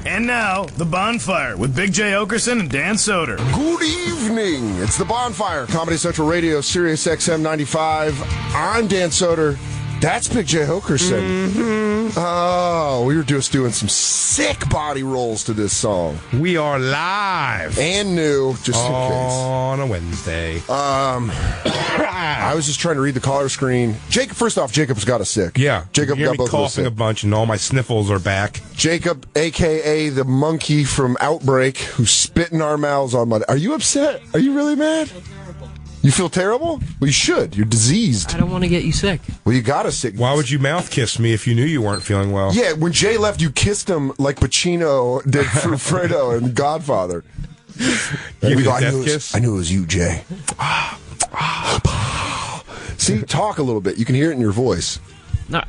And now, The Bonfire with Big J. Oakerson and Dan Soder. Good evening. It's The Bonfire, Comedy Central Radio, Sirius XM 95. I'm Dan Soder. That's Big J. Oakerson. Mm-hmm. Oh, we were just doing some sick body rolls to this song. We are live. And new, just in case. On a Wednesday. I was just trying to read the caller screen. Jacob, first off, Jacob's got us sick. Yeah. Jacob you hear got me both of us coughing sick. a bunch, and all my sniffles are back. Jacob, a.k.a. the monkey from Outbreak, who spit in our mouths on Monday. Are you upset? Are you really mad? You feel terrible? Well, you should. You're diseased. I don't want to get you sick. Well, you got us sick. Why would you mouth kiss me if you knew you weren't feeling well? Yeah, when Jay left, you kissed him like Pacino did for Fredo and Godfather. You We go, a death kiss? I knew it was you, Jay. See, talk a little bit. You can hear it in your voice. No,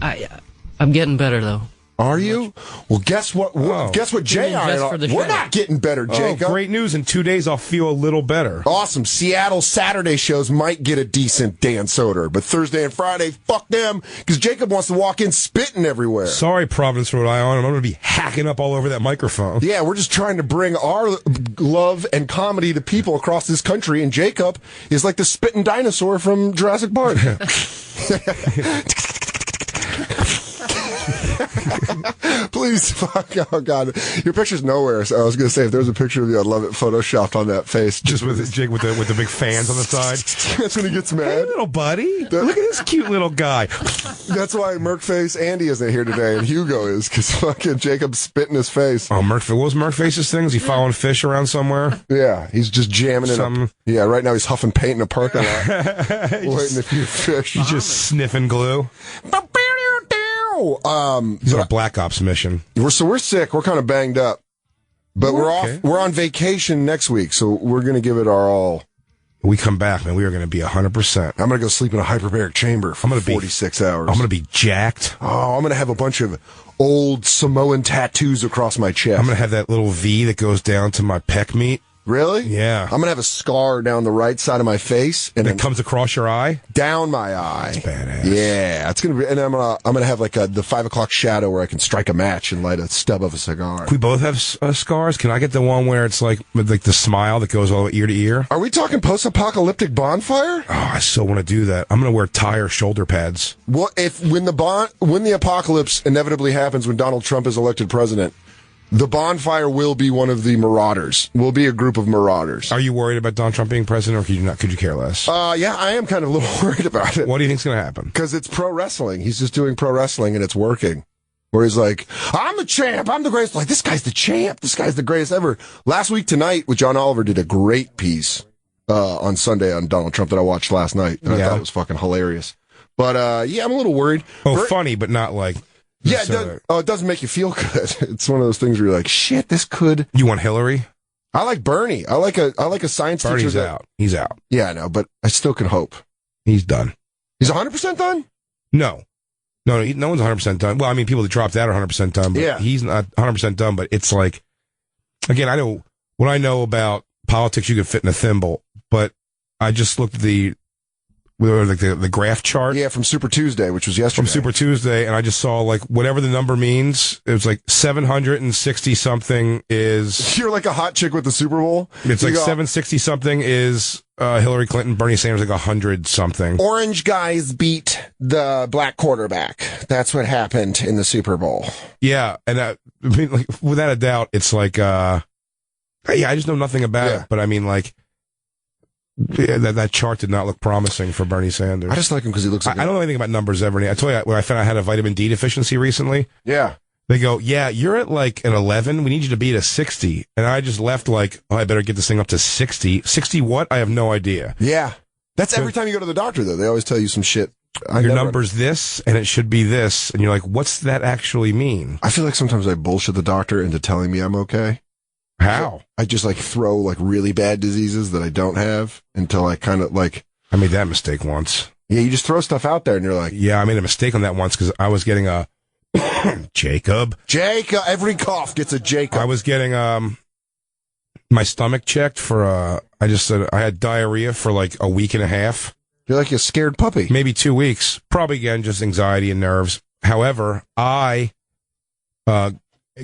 I'm getting better though. Are you? Well, guess what? Oh. Guess what, Jay? Just for the We're show. not getting better, Jacob. Oh, great news. In 2 days, I'll feel a little better. Awesome. Seattle Saturday shows might get a decent Dan Soder, but Thursday and Friday, fuck them, because Jacob wants to walk in spitting everywhere. Sorry, Providence, Rhode Island. I'm going to be hacking up all over that microphone. Yeah, we're just trying to bring our love and comedy to people across this country, and Jacob is like the spitting dinosaur from Jurassic Park. Please, fuck, oh God. Your picture's nowhere, so I was going to say, if there's a picture of you, I'd love it photoshopped on that face. Just with Jake with the big fans on the side. That's when he gets Hey, mad. little buddy. Look at this cute little guy. That's why Merkface Andy isn't here today, and Hugo is, because fucking Jacob spit in his face. Oh, what was Merkface's thing? Is he following fish around somewhere? Yeah, he's just jamming it up. Some- Yeah, right now he's huffing paint in a parking lot, waiting to few fish. He's just sniffing glue. He's on a Black Ops mission. We're sick. We're kind of banged up, but we're okay. off. We're on vacation next week, so we're gonna give it our all. We come back, man. We are going to be 100%. I'm gonna go sleep in a hyperbaric chamber for 46 hours. I'm going to be jacked. Oh, I'm gonna have a bunch of old Samoan tattoos across my chest. I'm going to have that little V that goes down to my pec meat. Really? Yeah. I'm gonna have a scar down the right side of my face, and That then comes across your eye. down my eye. That's badass. Yeah, it's gonna be, and I'm gonna have like the 5 o'clock shadow where I can strike a match and light a stub of a cigar. We both have scars. Can I get the one where it's like the smile that goes all ear to ear? Are we talking post-apocalyptic bonfire? Oh, I so want to do that. I'm going to wear tire shoulder pads. What if when the apocalypse inevitably happens when Donald Trump is elected president? The bonfire will be one of the marauders. We'll be a group of marauders. Are you worried about Donald Trump being president, or could you care less? Yeah, I am kind of a little worried about it. What do you think's going to happen? Because it's pro wrestling. He's just doing pro wrestling and it's working. Where he's like, I'm the champ. I'm the greatest. Like, this guy's the champ. This guy's the greatest ever. Last week tonight with John Oliver did a great piece on Sunday on Donald Trump that I watched last night. And I thought it was fucking hilarious. But, yeah, I'm a little worried. Funny, but not like... Yeah, it doesn't make you feel good. It's one of those things where you're like, shit, this could... You want Hillary? I like Bernie. I like a science teacher. Bernie's out. He's out. Yeah, I know, but I still can hope. He's done. He's 100% done? No, no one's 100% done. Well, I mean, people that dropped out are 100% done, but he's not 100% done. But it's like, again, I know what I know about politics. You could fit in a thimble, but I just looked at the graph chart. Yeah, from Super Tuesday, which was yesterday. From Super Tuesday, and I just saw like whatever the number means. It was like 760 something is. You're like a hot chick with the Super Bowl. It's like 760 something is Hillary Clinton, Bernie Sanders like 100 something. Orange guys beat the black quarterback. That's what happened in the Super Bowl. Yeah, and I mean, like, without a doubt, it's like, I just know nothing about it. But I mean, like, that chart did not look promising for Bernie Sanders. I just like him because he looks like I don't know anything about numbers ever. I told you when I found I had a vitamin D deficiency recently. Yeah. They go, yeah, you're at like an 11. We need you to be at a 60. And I just left like, I better get this thing up to 60. 60 what? I have no idea. Yeah. That's every time you go to the doctor, though. They always tell you some shit. Your number's this, and it should be this. And you're like, what's that actually mean? I feel like sometimes I bullshit the doctor into telling me I'm okay. How? I just like throw like really bad diseases that I don't have until I kind of like. I made that mistake once. Yeah, you just throw stuff out there and you're like. Yeah, I made a mistake on that once because I was getting a Jacob. Every cough gets a Jacob. I was getting my stomach checked for I just said I had diarrhea for like a week and a half. You're like a scared puppy. Maybe 2 weeks. Probably again just anxiety and nerves. However, I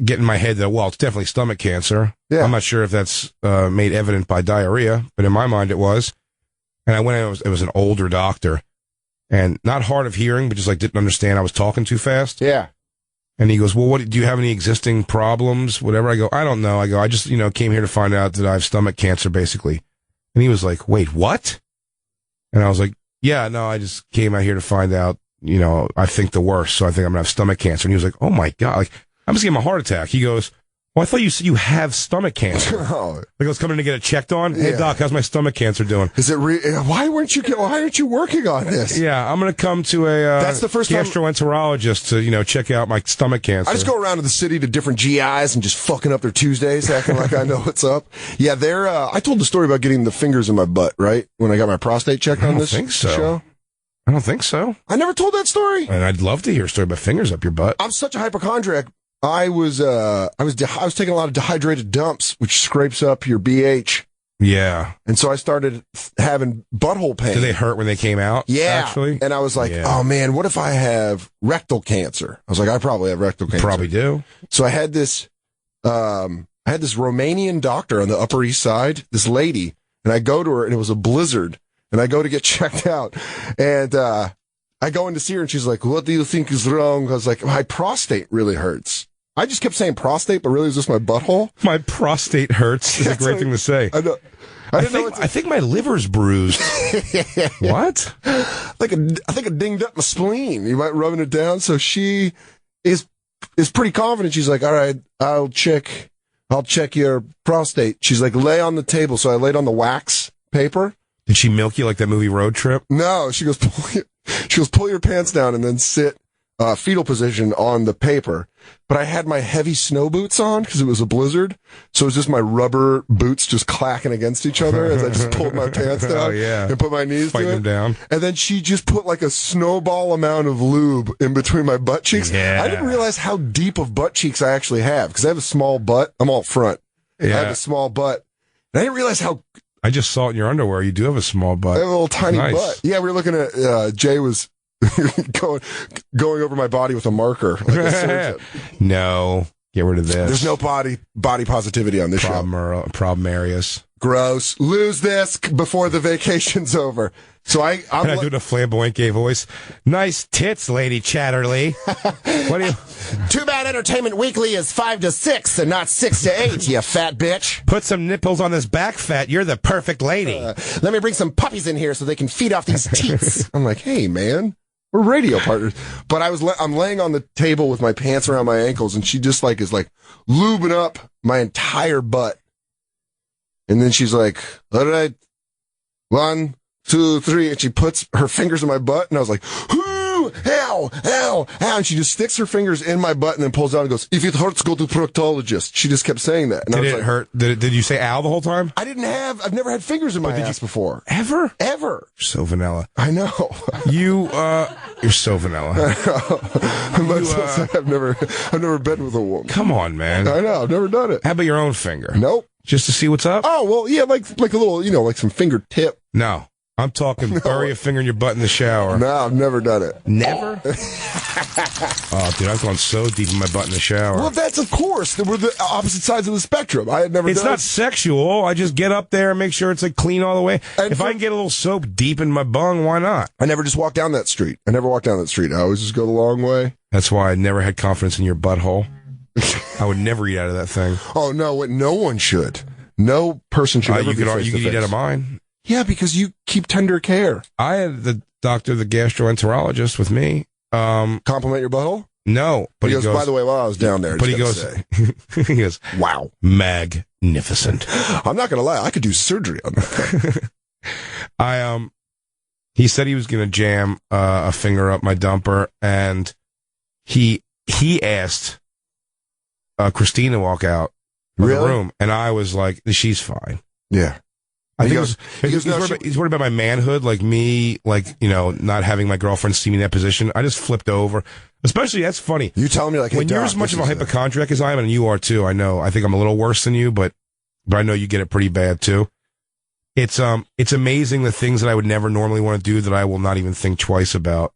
get in my head that, well, it's definitely stomach cancer. Yeah. I'm not sure if that's made evident by diarrhea, but in my mind it was. And I went in, it was an older doctor, and not hard of hearing, but just like didn't understand I was talking too fast. Yeah. And he goes, well, what, do you have any existing problems? Whatever. I go, I don't know. I just, came here to find out that I have stomach cancer, basically. And he was like, wait, what? And I was like, yeah, no, I just came out here to find out, I think the worst. So I think I'm going to have stomach cancer. And he was like, oh my God, like, I'm just getting a heart attack. He goes, well, I thought you said you have stomach cancer. Like I was coming in to get it checked on. Hey, Doc, how's my stomach cancer doing? Is it why aren't you working on this? Yeah, I'm going to come to a That's the first gastroenterologist to, check out my stomach cancer. I just go around to the city to different GIs and just fucking up their Tuesdays, acting like I know what's up. Yeah, I told the story about getting the fingers in my butt, right? When I got my prostate checked on this show. I don't think so. I never told that story. And I'd love to hear a story about fingers up your butt. I'm such a hypochondriac. I was taking a lot of dehydrated dumps, which scrapes up your BH. Yeah. And so I started having butthole pain. Did they hurt when they came out? Yeah. Actually? And I was like, oh man, what if I have rectal cancer? I was like, I probably have rectal cancer. Probably do. So I had this Romanian doctor on the Upper East Side, this lady, and I go to her and it was a blizzard, and I go to get checked out, and I go in to see her and she's like, what do you think is wrong? I was like, my prostate really hurts. I just kept saying prostate, but really it was just my butthole. My prostate hurts is a great thing to say. I know. I think my liver's bruised. What? I think I dinged up my spleen. You might rubbing it down. So she is pretty confident. She's like, all right, I'll check your prostate. She's like, lay on the table. So I laid on the wax paper. Did she milk you like that movie Road Trip? No, she goes, pull your pants down and then sit fetal position on the paper. But I had my heavy snow boots on because it was a blizzard. So it was just my rubber boots just clacking against each other as I just pulled my pants down and put my knees Fighting them down. And then she just put like a snowball amount of lube in between my butt cheeks. Yeah. I didn't realize how deep of butt cheeks I actually have because I have a small butt. I'm all front. Yeah. I have a small butt. And I didn't realize how... I just saw it in your underwear. You do have a small butt. I have a little tiny butt. Yeah, we were looking at... Jay was... going over my body with a marker. Like a surgeon. No, get rid of this. There's no body positivity on this show. Problem areas. Gross. Lose this before the vacation's over. So I'm Can I do the flamboyant gay voice? Nice tits, Lady Chatterley. What do you? Too bad Entertainment Weekly is 5 to 6 and not 6 to 8. You fat bitch. Put some nipples on this back fat. You're the perfect lady. Let me bring some puppies in here so they can feed off these teats. I'm like, hey man. We're radio partners. But I'm laying on the table with my pants around my ankles, and she just is lubing up my entire butt. And then she's like, all right, 1, 2, 3. And she puts her fingers in my butt, and I was like, ow, ow, ow. And she just sticks her fingers in my butt and then pulls out and goes, if it hurts, go to proctologist. She just kept saying that. And did it hurt? Did you say ow the whole time? I've never had fingers in my ass before. Ever? Ever. You're so vanilla. I know. You're so vanilla. I've never been with a woman. Come on, man. I know. I've never done it. How about your own finger? Nope. Just to see what's up? Oh, well, yeah, like a little, like some fingertip. No. I'm talking bury a finger in your butt in the shower. No, I've never done it. Never? Oh, dude, I've gone so deep in my butt in the shower. Well, that's, of course. We're the opposite sides of the spectrum. I had never It's not sexual. I just get up there and make sure it's clean all the way. And if I can get a little soap deep in my bung, why not? I never just walk down that street. I always just go the long way. That's why I never had confidence in your butthole. I would never eat out of that thing. Oh, no, no one should. No person should ever be face-to-face. You could eat out of mine. Yeah, because you keep tender care. I had the doctor, the gastroenterologist with me. Compliment your butthole? No. But he goes, by the way, while I was down there, but he goes, wow. Magnificent. I'm not going to lie. I could do surgery on that. He said he was going to jam a finger up my dumper, and he asked Christina to walk out of the room, and I was like, she's fine. Yeah. I think he's worried about my manhood, like me, not having my girlfriend see me in that position. I just flipped over. Especially, that's funny. You telling me, hey, when you're as much of a hypochondriac as I am, and you are too, I know. I think I'm a little worse than you, but I know you get it pretty bad too. It's amazing the things that I would never normally want to do that I will not even think twice about.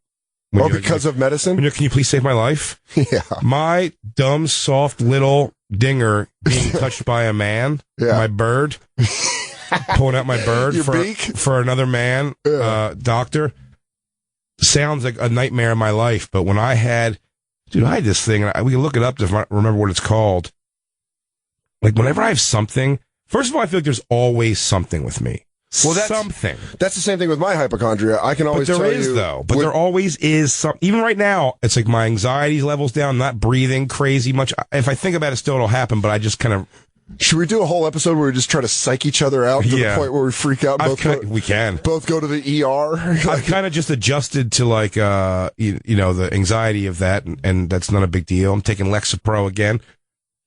Because of medicine? Can you please save my life? Yeah. My dumb, soft little dinger being touched by a man, my bird, pulling out my bird for another man, doctor, sounds like a nightmare in my life. But when I had this thing, and we can look it up to remember what it's called. Like, whenever I have something, first of all, I feel like there's always something with me. Well, that's the same thing with my hypochondria. I can always tell you. But there always is some. Even right now, it's like my anxiety levels down, I'm not breathing crazy much. If I think about it, still it'll happen, but I just kind of. Should we do a whole episode where we just try to psych each other out to the point where we freak out? We can. Both go to the ER. I've kind of just adjusted to like, the anxiety of that, and that's not a big deal. I'm taking Lexapro again.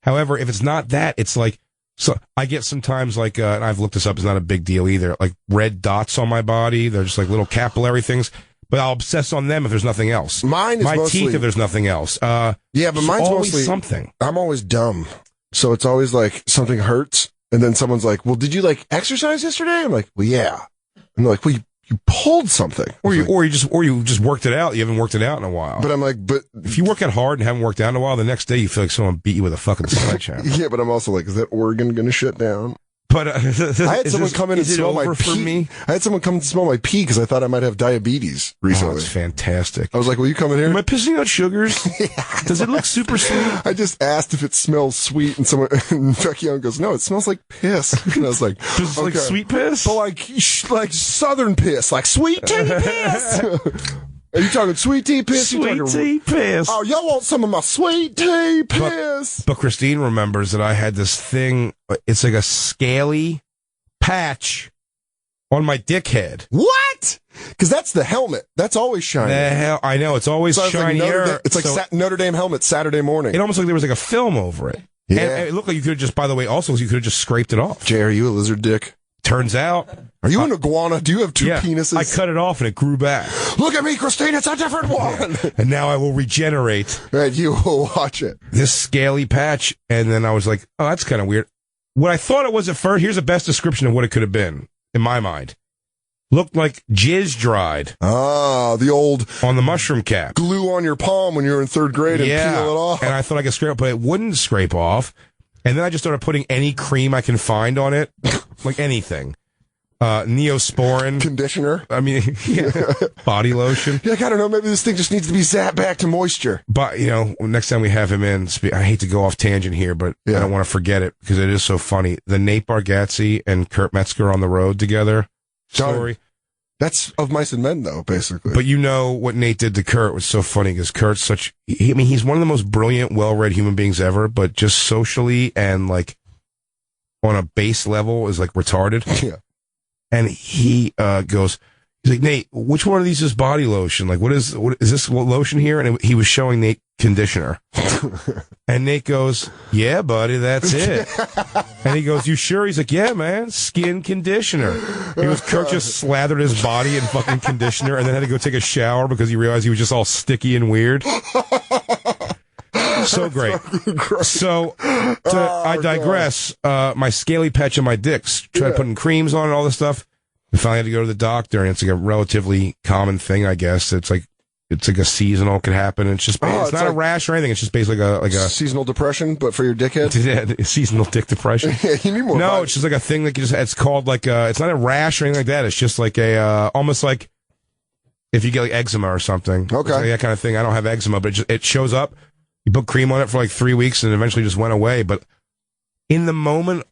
However, if it's not that, it's like, so I get sometimes like, and I've looked this up, it's not a big deal either, like red dots on my body. They're just like little capillary things, but I'll obsess on them if there's nothing else. Mine is my mostly, teeth if there's nothing else. But mine's always mostly something. I'm always dumb. So it's always like something hurts. And then someone's like, well, did you like exercise yesterday? I'm like, well, yeah. And they're like, well, you pulled something. Or you just worked it out. You haven't worked it out in a while. But I'm like, if you work out hard and haven't worked out in a while, the next day you feel like someone beat you with a fucking sledgehammer. Yeah, but I'm also like, is that organ going to shut down? But I had someone come in and smell my pee. I had someone come and smell my pee because I thought I might have diabetes recently. Oh, that's fantastic. I was like, will you come in here? Am I pissing out sugars? Does it look super sweet? I just asked if it smells sweet, and Becky Young goes, no, it smells like piss. And I was like, does it like sweet piss? But like southern piss, like sweet tea piss. Are you talking sweet tea piss? Sweet tea piss. Oh, y'all want some of my sweet tea piss? But Christine remembers that I had this thing. It's like a scaly patch on my dick head. What? Because that's the helmet. That's always shiny. The hell, I know. It's always shinier. It's like Notre Dame helmet Saturday morning. It almost like there was like a film over it. Yeah. And it looked like you could have just, by the way, also you could have just scraped it off. Jay, are you a lizard dick? Turns out. Are you an iguana? Do you have two penises? I cut it off and it grew back. Look at me, Christine. It's a different one. And now I will regenerate. Right, you will watch it. This scaly patch. And then I was like, oh, that's kind of weird. What I thought it was at first, here's the best description of what it could have been, in my mind. Looked like jizz dried. Ah, the old... on the mushroom cap. Glue on your palm when you were in third grade and peel it off. And I thought I could scrape it, but it wouldn't scrape off. And then I just started putting any cream I can find on it. Like anything. Neosporin. Conditioner. I mean, body lotion. Yeah, I don't know. Maybe this thing just needs to be zapped back to moisture. But, next time we have him in, I hate to go off tangent here, but I don't want to forget it because it is so funny. The Nate Bargatze and Kurt Metzger on the road together story. That's Of Mice and Men, though, basically. But what Nate did to Kurt was so funny because Kurt's he's one of the most brilliant, well-read human beings ever, but just socially and like on a base level is like retarded. Yeah. And he goes, he's like, Nate, which one of these is body lotion? Like, what is this lotion here? And he was showing Nate conditioner. And Nate goes, yeah, buddy, that's it. And he goes, you sure? He's like, yeah, man, skin conditioner. He goes, Kurt just slathered his body in fucking conditioner and then had to go take a shower because he realized he was just all sticky and weird. So great. So I digress. My scaly patch on my dicks, tried putting creams on and all this stuff. I finally had to go to the doctor, and it's like a relatively common thing, I guess. It's like a seasonal, could happen. It's just it's not like a rash or anything. It's just basically like a seasonal depression, but for your dickhead. Yeah, seasonal dick depression. Yeah, you need more. No, it's just like a thing that it's called like it's not a rash or anything like that. It's just like a almost like if you get like eczema or something. Okay, like that kind of thing. I don't have eczema, but it shows up. You put cream on it for like 3 weeks and eventually just went away. But in the moment,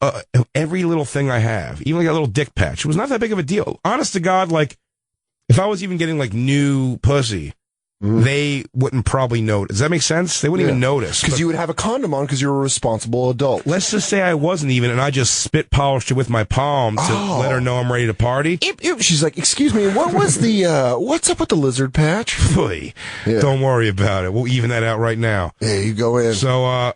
every little thing I have, even like a little dick patch, it was not that big of a deal. Honest to God, like if I was even getting like new pussy, they wouldn't probably notice. Does that make sense? They wouldn't even notice. Because you would have a condom on because you're a responsible adult. Let's just say I wasn't even, and I just spit polished it with my palm to let her know I'm ready to party. She's like, excuse me, what was the, what's up with the lizard patch? Don't worry about it. We'll even that out right now. Yeah, you go in. So,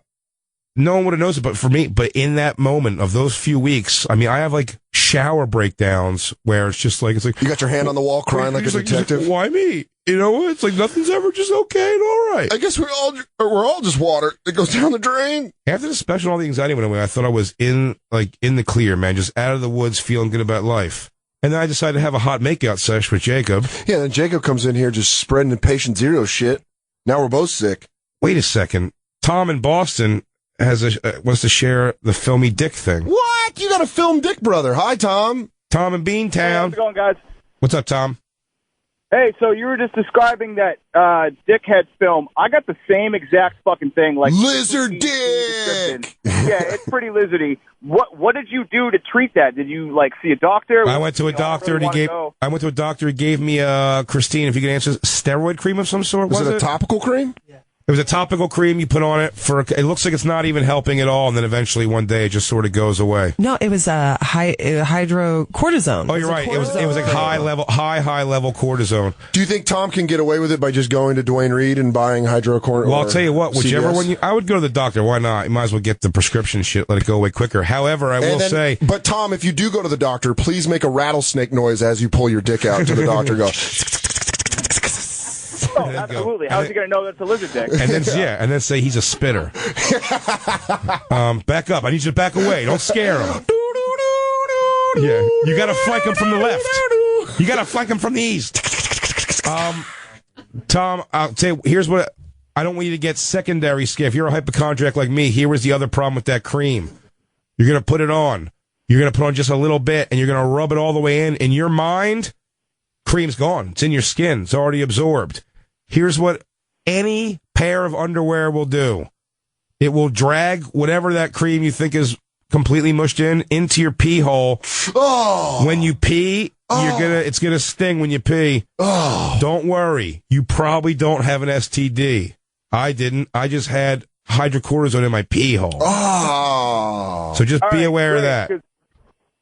no one would have noticed it, but for me, in that moment of those few weeks, I mean, I have like shower breakdowns where it's just like, you got your hand on the wall crying like a detective. Like, why me? It's like nothing's ever just okay and all right. I guess we're all just water that goes down the drain. After the special, all the anxiety went away. I thought I was in the clear, man, just out of the woods, feeling good about life. And then I decided to have a hot makeout sesh with Jacob. Yeah, then Jacob comes in here just spreading the patient zero shit. Now we're both sick. Wait a second. Tom in Boston wants to share the filmy dick thing. What? You got a film dick brother. Hi, Tom. Tom in Beantown. Hey, how's it going, guys? What's up, Tom? Hey, so you were just describing that dickhead film. I got the same exact fucking thing. Like lizard dick. Yeah, it's pretty lizardy. What did you do to treat that? Did you see a doctor? I went to a doctor and he gave me Christine, if you can answer, steroid cream of some sort. Was it a topical cream? Yeah. It was a topical cream you put on it it looks like it's not even helping at all, and then eventually one day it just sort of goes away. No, it was hydrocortisone. Oh, you're right. It was like high level cortisone. Do you think Tom can get away with it by just going to Dwayne Reed and buying hydrocortisone? Well, I'll tell you what, whichever one I would go to the doctor. Why not? You might as well get the prescription shit, let it go away quicker. However, I will say. But Tom, if you do go to the doctor, please make a rattlesnake noise as you pull your dick out to the doctor. Go. Oh, absolutely. How's he going to know that's a lizard dick? And then say he's a spitter. Back up. I need you to back away. Don't scare him. Yeah, you got to flank him from the left. You got to flank him from the east. Tom, I'll tell you, here's what I don't want you to get secondary scare. If you're a hypochondriac like me, here was the other problem with that cream. You're going to put it on. You're going to put on just a little bit, and you're going to rub it all the way in. In your mind, cream's gone. It's in your skin. It's already absorbed. Here's what any pair of underwear will do. It will drag whatever that cream you think is completely mushed into your pee hole. Oh. When you pee, it's gonna sting when you pee. Oh. Don't worry. You probably don't have an STD. I didn't. I just had hydrocortisone in my pee hole. Oh. So just be aware of that.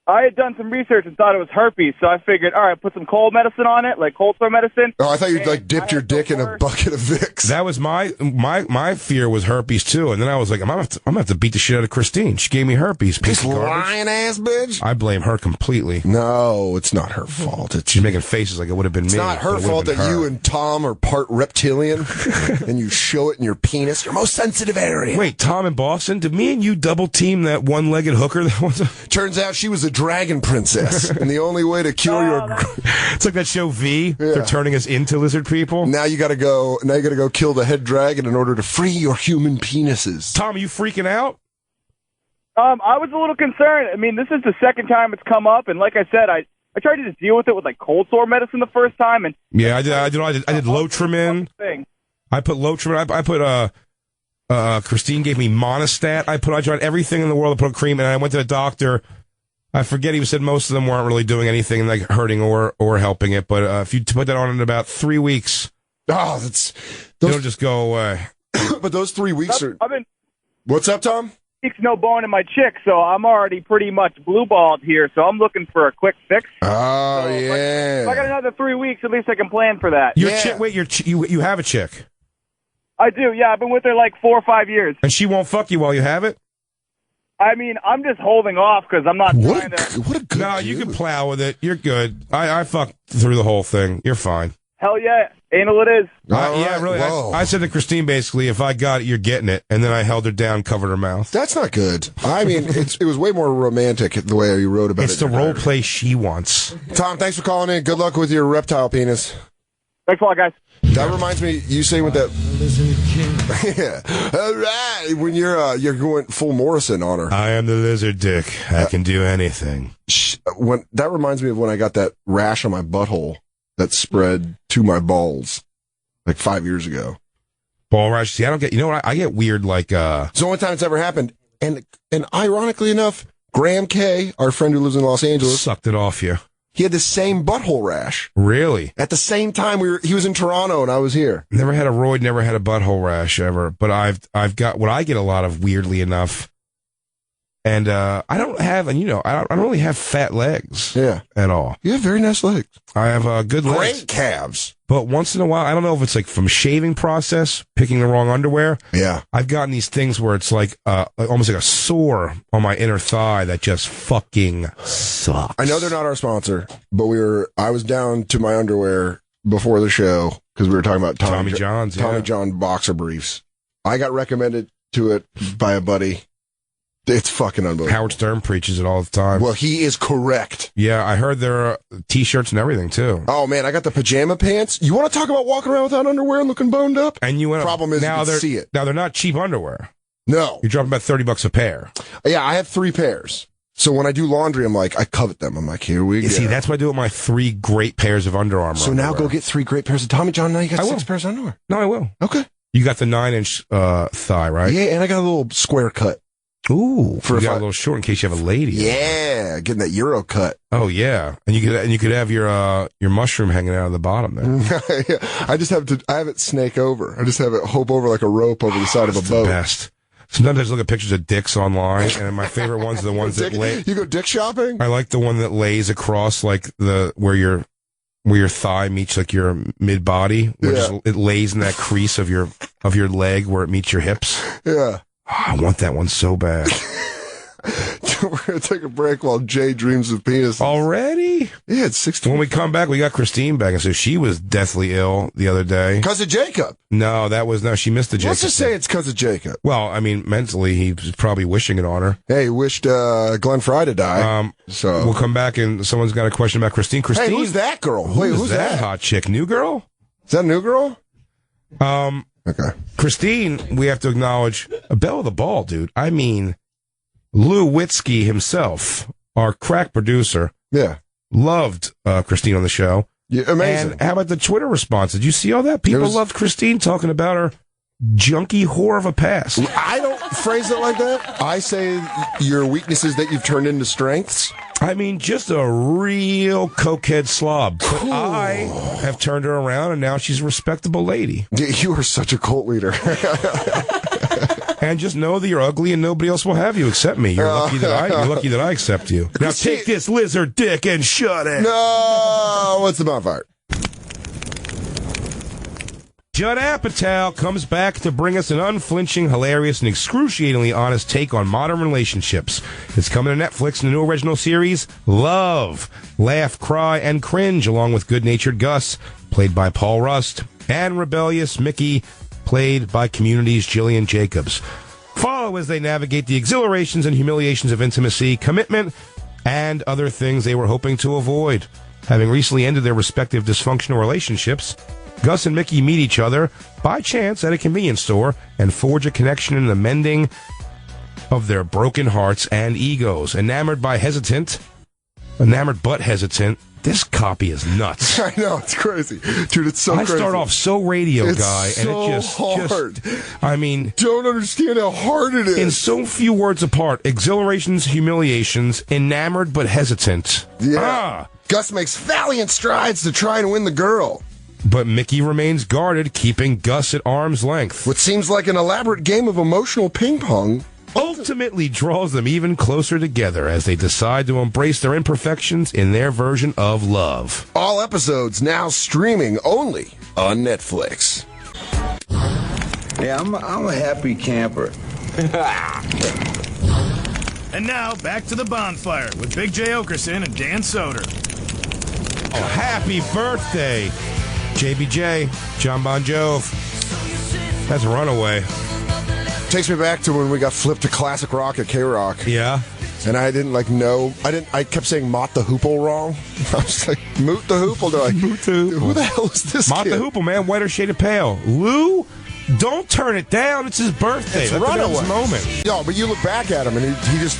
I had done some research and thought it was herpes, so I figured, all right, put some cold medicine on it, like cold sore medicine. Oh, I thought you dipped your dick in a bucket of Vicks. That was my fear was herpes too, and then I was like, I'm gonna have to beat the shit out of Christine. She gave me herpes. This lying ass bitch. I blame her completely. No, it's not her fault. She's making faces like it would have been me. It's not her fault that you and Tom are part reptilian, and you show it in your penis, your most sensitive area. Wait, Tom in Boston? Did me and you double team that one-legged hooker that was? Turns out she was a dragon princess, and the only way to cure your it's like that show V. Yeah. They're turning us into lizard people. Now you got to go kill the head dragon in order to free your human penises. Tom, are you freaking out? I was a little concerned. I mean, this is the second time it's come up, and like I said, I tried to just deal with it with cold sore medicine the first time, and yeah, I did Lotrimin. I put Lotrimin. I put Christine gave me Monistat. I tried everything in the world to put cream, and I went to the doctor. I forget, he said most of them weren't really doing anything like hurting or helping it, but if you put that on in about 3 weeks, it'll just go away. But those 3 weeks What's up, Tom? Weeks no bone in my chick, so I'm already pretty much blue-balled here, so I'm looking for a quick fix. Oh, so yeah. If I got another 3 weeks, at least I can plan for that. You have a chick? I do, yeah. I've been with her 4 or 5 years. And she won't fuck you while you have it? I mean, I'm just holding off because I'm not trying to... What a good No, you can plow with it. You're good. I fucked through the whole thing. You're fine. Hell yeah. Anal it is. Yeah, really. I said to Christine, basically, if I got it, you're getting it. And then I held her down, covered her mouth. That's not good. I mean, it was way more romantic the way you wrote about it. It's the role play she wants. Tom, thanks for calling in. Good luck with your reptile penis. Thanks a lot, guys. That reminds me, you saying with that... Yeah. All right. When you're going full Morrison on her. I am the lizard dick. I can do anything. That reminds me of when I got that rash on my butthole that spread to my balls 5 years ago. Ball rash. See, I don't get... You know what? I get weird It's the only time it's ever happened. And ironically enough, Graham K., our friend who lives in Los Angeles... Sucked it off you. He had the same butthole rash. Really? At the same time, he was in Toronto and I was here. Never had a roid, never had a butthole rash ever. But I've got what I get a lot of, weirdly enough. And I don't have, and I don't really have fat legs. Yeah. At all. You have very nice legs. I have good legs. Great calves. But once in a while, I don't know if it's from shaving process, picking the wrong underwear. Yeah. I've gotten these things where it's almost like a sore on my inner thigh that just fucking sucks. I know they're not our sponsor, but I was down to my underwear before the show because we were talking about Tommy John's. Tommy John boxer briefs. I got recommended to it by a buddy. It's fucking unbelievable. Howard Stern preaches it all the time. Well, he is correct. Yeah, I heard there are T-shirts and everything, too. Oh, man, I got the pajama pants. You want to talk about walking around without underwear and looking boned up? And you went Problem is, now you can see it. Now, they're not cheap underwear. No. You're dropping about $30 a pair. Yeah, I have 3 pairs. So when I do laundry, I'm like, I covet them. I'm like, here we go. See, that's what I do with my 3 great pairs of Under Armour. So underwear. now go get 3 great pairs of Tommy John. Now you got 6 pairs of underwear. No, I will. Okay. You got the 9-inch thigh, right? Yeah, and I got a little square cut. Ooh, for you got a little short in case you have a lady. Yeah, getting that Euro cut. Oh yeah, and you could have your mushroom hanging out of the bottom there. Yeah, I have it snake over. I just have it hope over like a rope over the side of a boat. The best. Sometimes I just look at pictures of dicks online, and my favorite ones are the ones that lay. You go dick shopping? I like the one that lays across like where your thigh meets like your mid body. Yeah. It lays in that crease of your leg where it meets your hips. Yeah. Oh, I want that one so bad. We're going to take a break while Jay dreams of penis. Already? Yeah, it's 16. When we come back, we got Christine back, and so she was deathly ill the other day. Because of Jacob. No, she missed the Jacob. Let's just say it's because of Jacob. Well, I mean, mentally, he was probably wishing it on her. Hey, he wished Glenn Fry to die. So we'll come back, and someone's got a question about Christine. Christine, hey, who's that girl? Who's that hot chick? New girl? Is that a new girl? Okay. Christine, we have to acknowledge a belle of the ball, dude. I mean, Lou Witzke himself, our crack producer, loved Christine on the show. Yeah, amazing. And how about the Twitter response? Did you see all that? People loved Christine talking about her junkie whore of a past. I don't phrase it like that. I say your weaknesses that you've turned into strengths. I mean, just a real cokehead slob. But I have turned her around, and now she's a respectable lady. You are such a cult leader. And just know that you're ugly, and nobody else will have you except me. You're lucky that I accept you. Now take this lizard dick and shut it. No, what's the bonfire? Judd Apatow comes back to bring us an unflinching, hilarious, and excruciatingly honest take on modern relationships. It's coming to Netflix in the new original series, Love. Laugh, cry, and cringe, along with good-natured Gus, played by Paul Rust, and rebellious Mickey, played by Community's Jillian Jacobs. Follow as they navigate the exhilarations and humiliations of intimacy, commitment, and other things they were hoping to avoid. Having recently ended their respective dysfunctional relationships, Gus and Mickey meet each other by chance at a convenience store and forge a connection in the mending of their broken hearts and egos. Enamored but hesitant, this copy is nuts. I know, it's crazy. Dude, it's so crazy. I start off so radio guy, and so it just hard. I mean, don't understand how hard it is. In so few words apart, exhilarations, humiliations, enamored but hesitant. Yeah. Gus makes valiant strides to try and win the girl. But Mickey remains guarded, keeping Gus at arm's length. What seems like an elaborate game of emotional ping pong ultimately draws them even closer together as they decide to embrace their imperfections in their version of love. All episodes now streaming only on Netflix. Yeah, I'm a happy camper. And now, back to the bonfire with Big J. Oakerson and Dan Soder. Oh, happy birthday, JBJ, John Bon Jovi. That's Runaway. Takes me back to when we got flipped to classic rock at K-Rock. Yeah. And I didn't know. I kept saying Mott the Hoople wrong. I was like, Moot the Hoople. They're like, Moot the Hoople. Who the hell is this Mott kid? the Hoople, man. Whiter shade of pale. Lou, don't turn it down. It's his birthday. It's Runaway. Runaway. Moment. Yo, but you look back at him, and he just...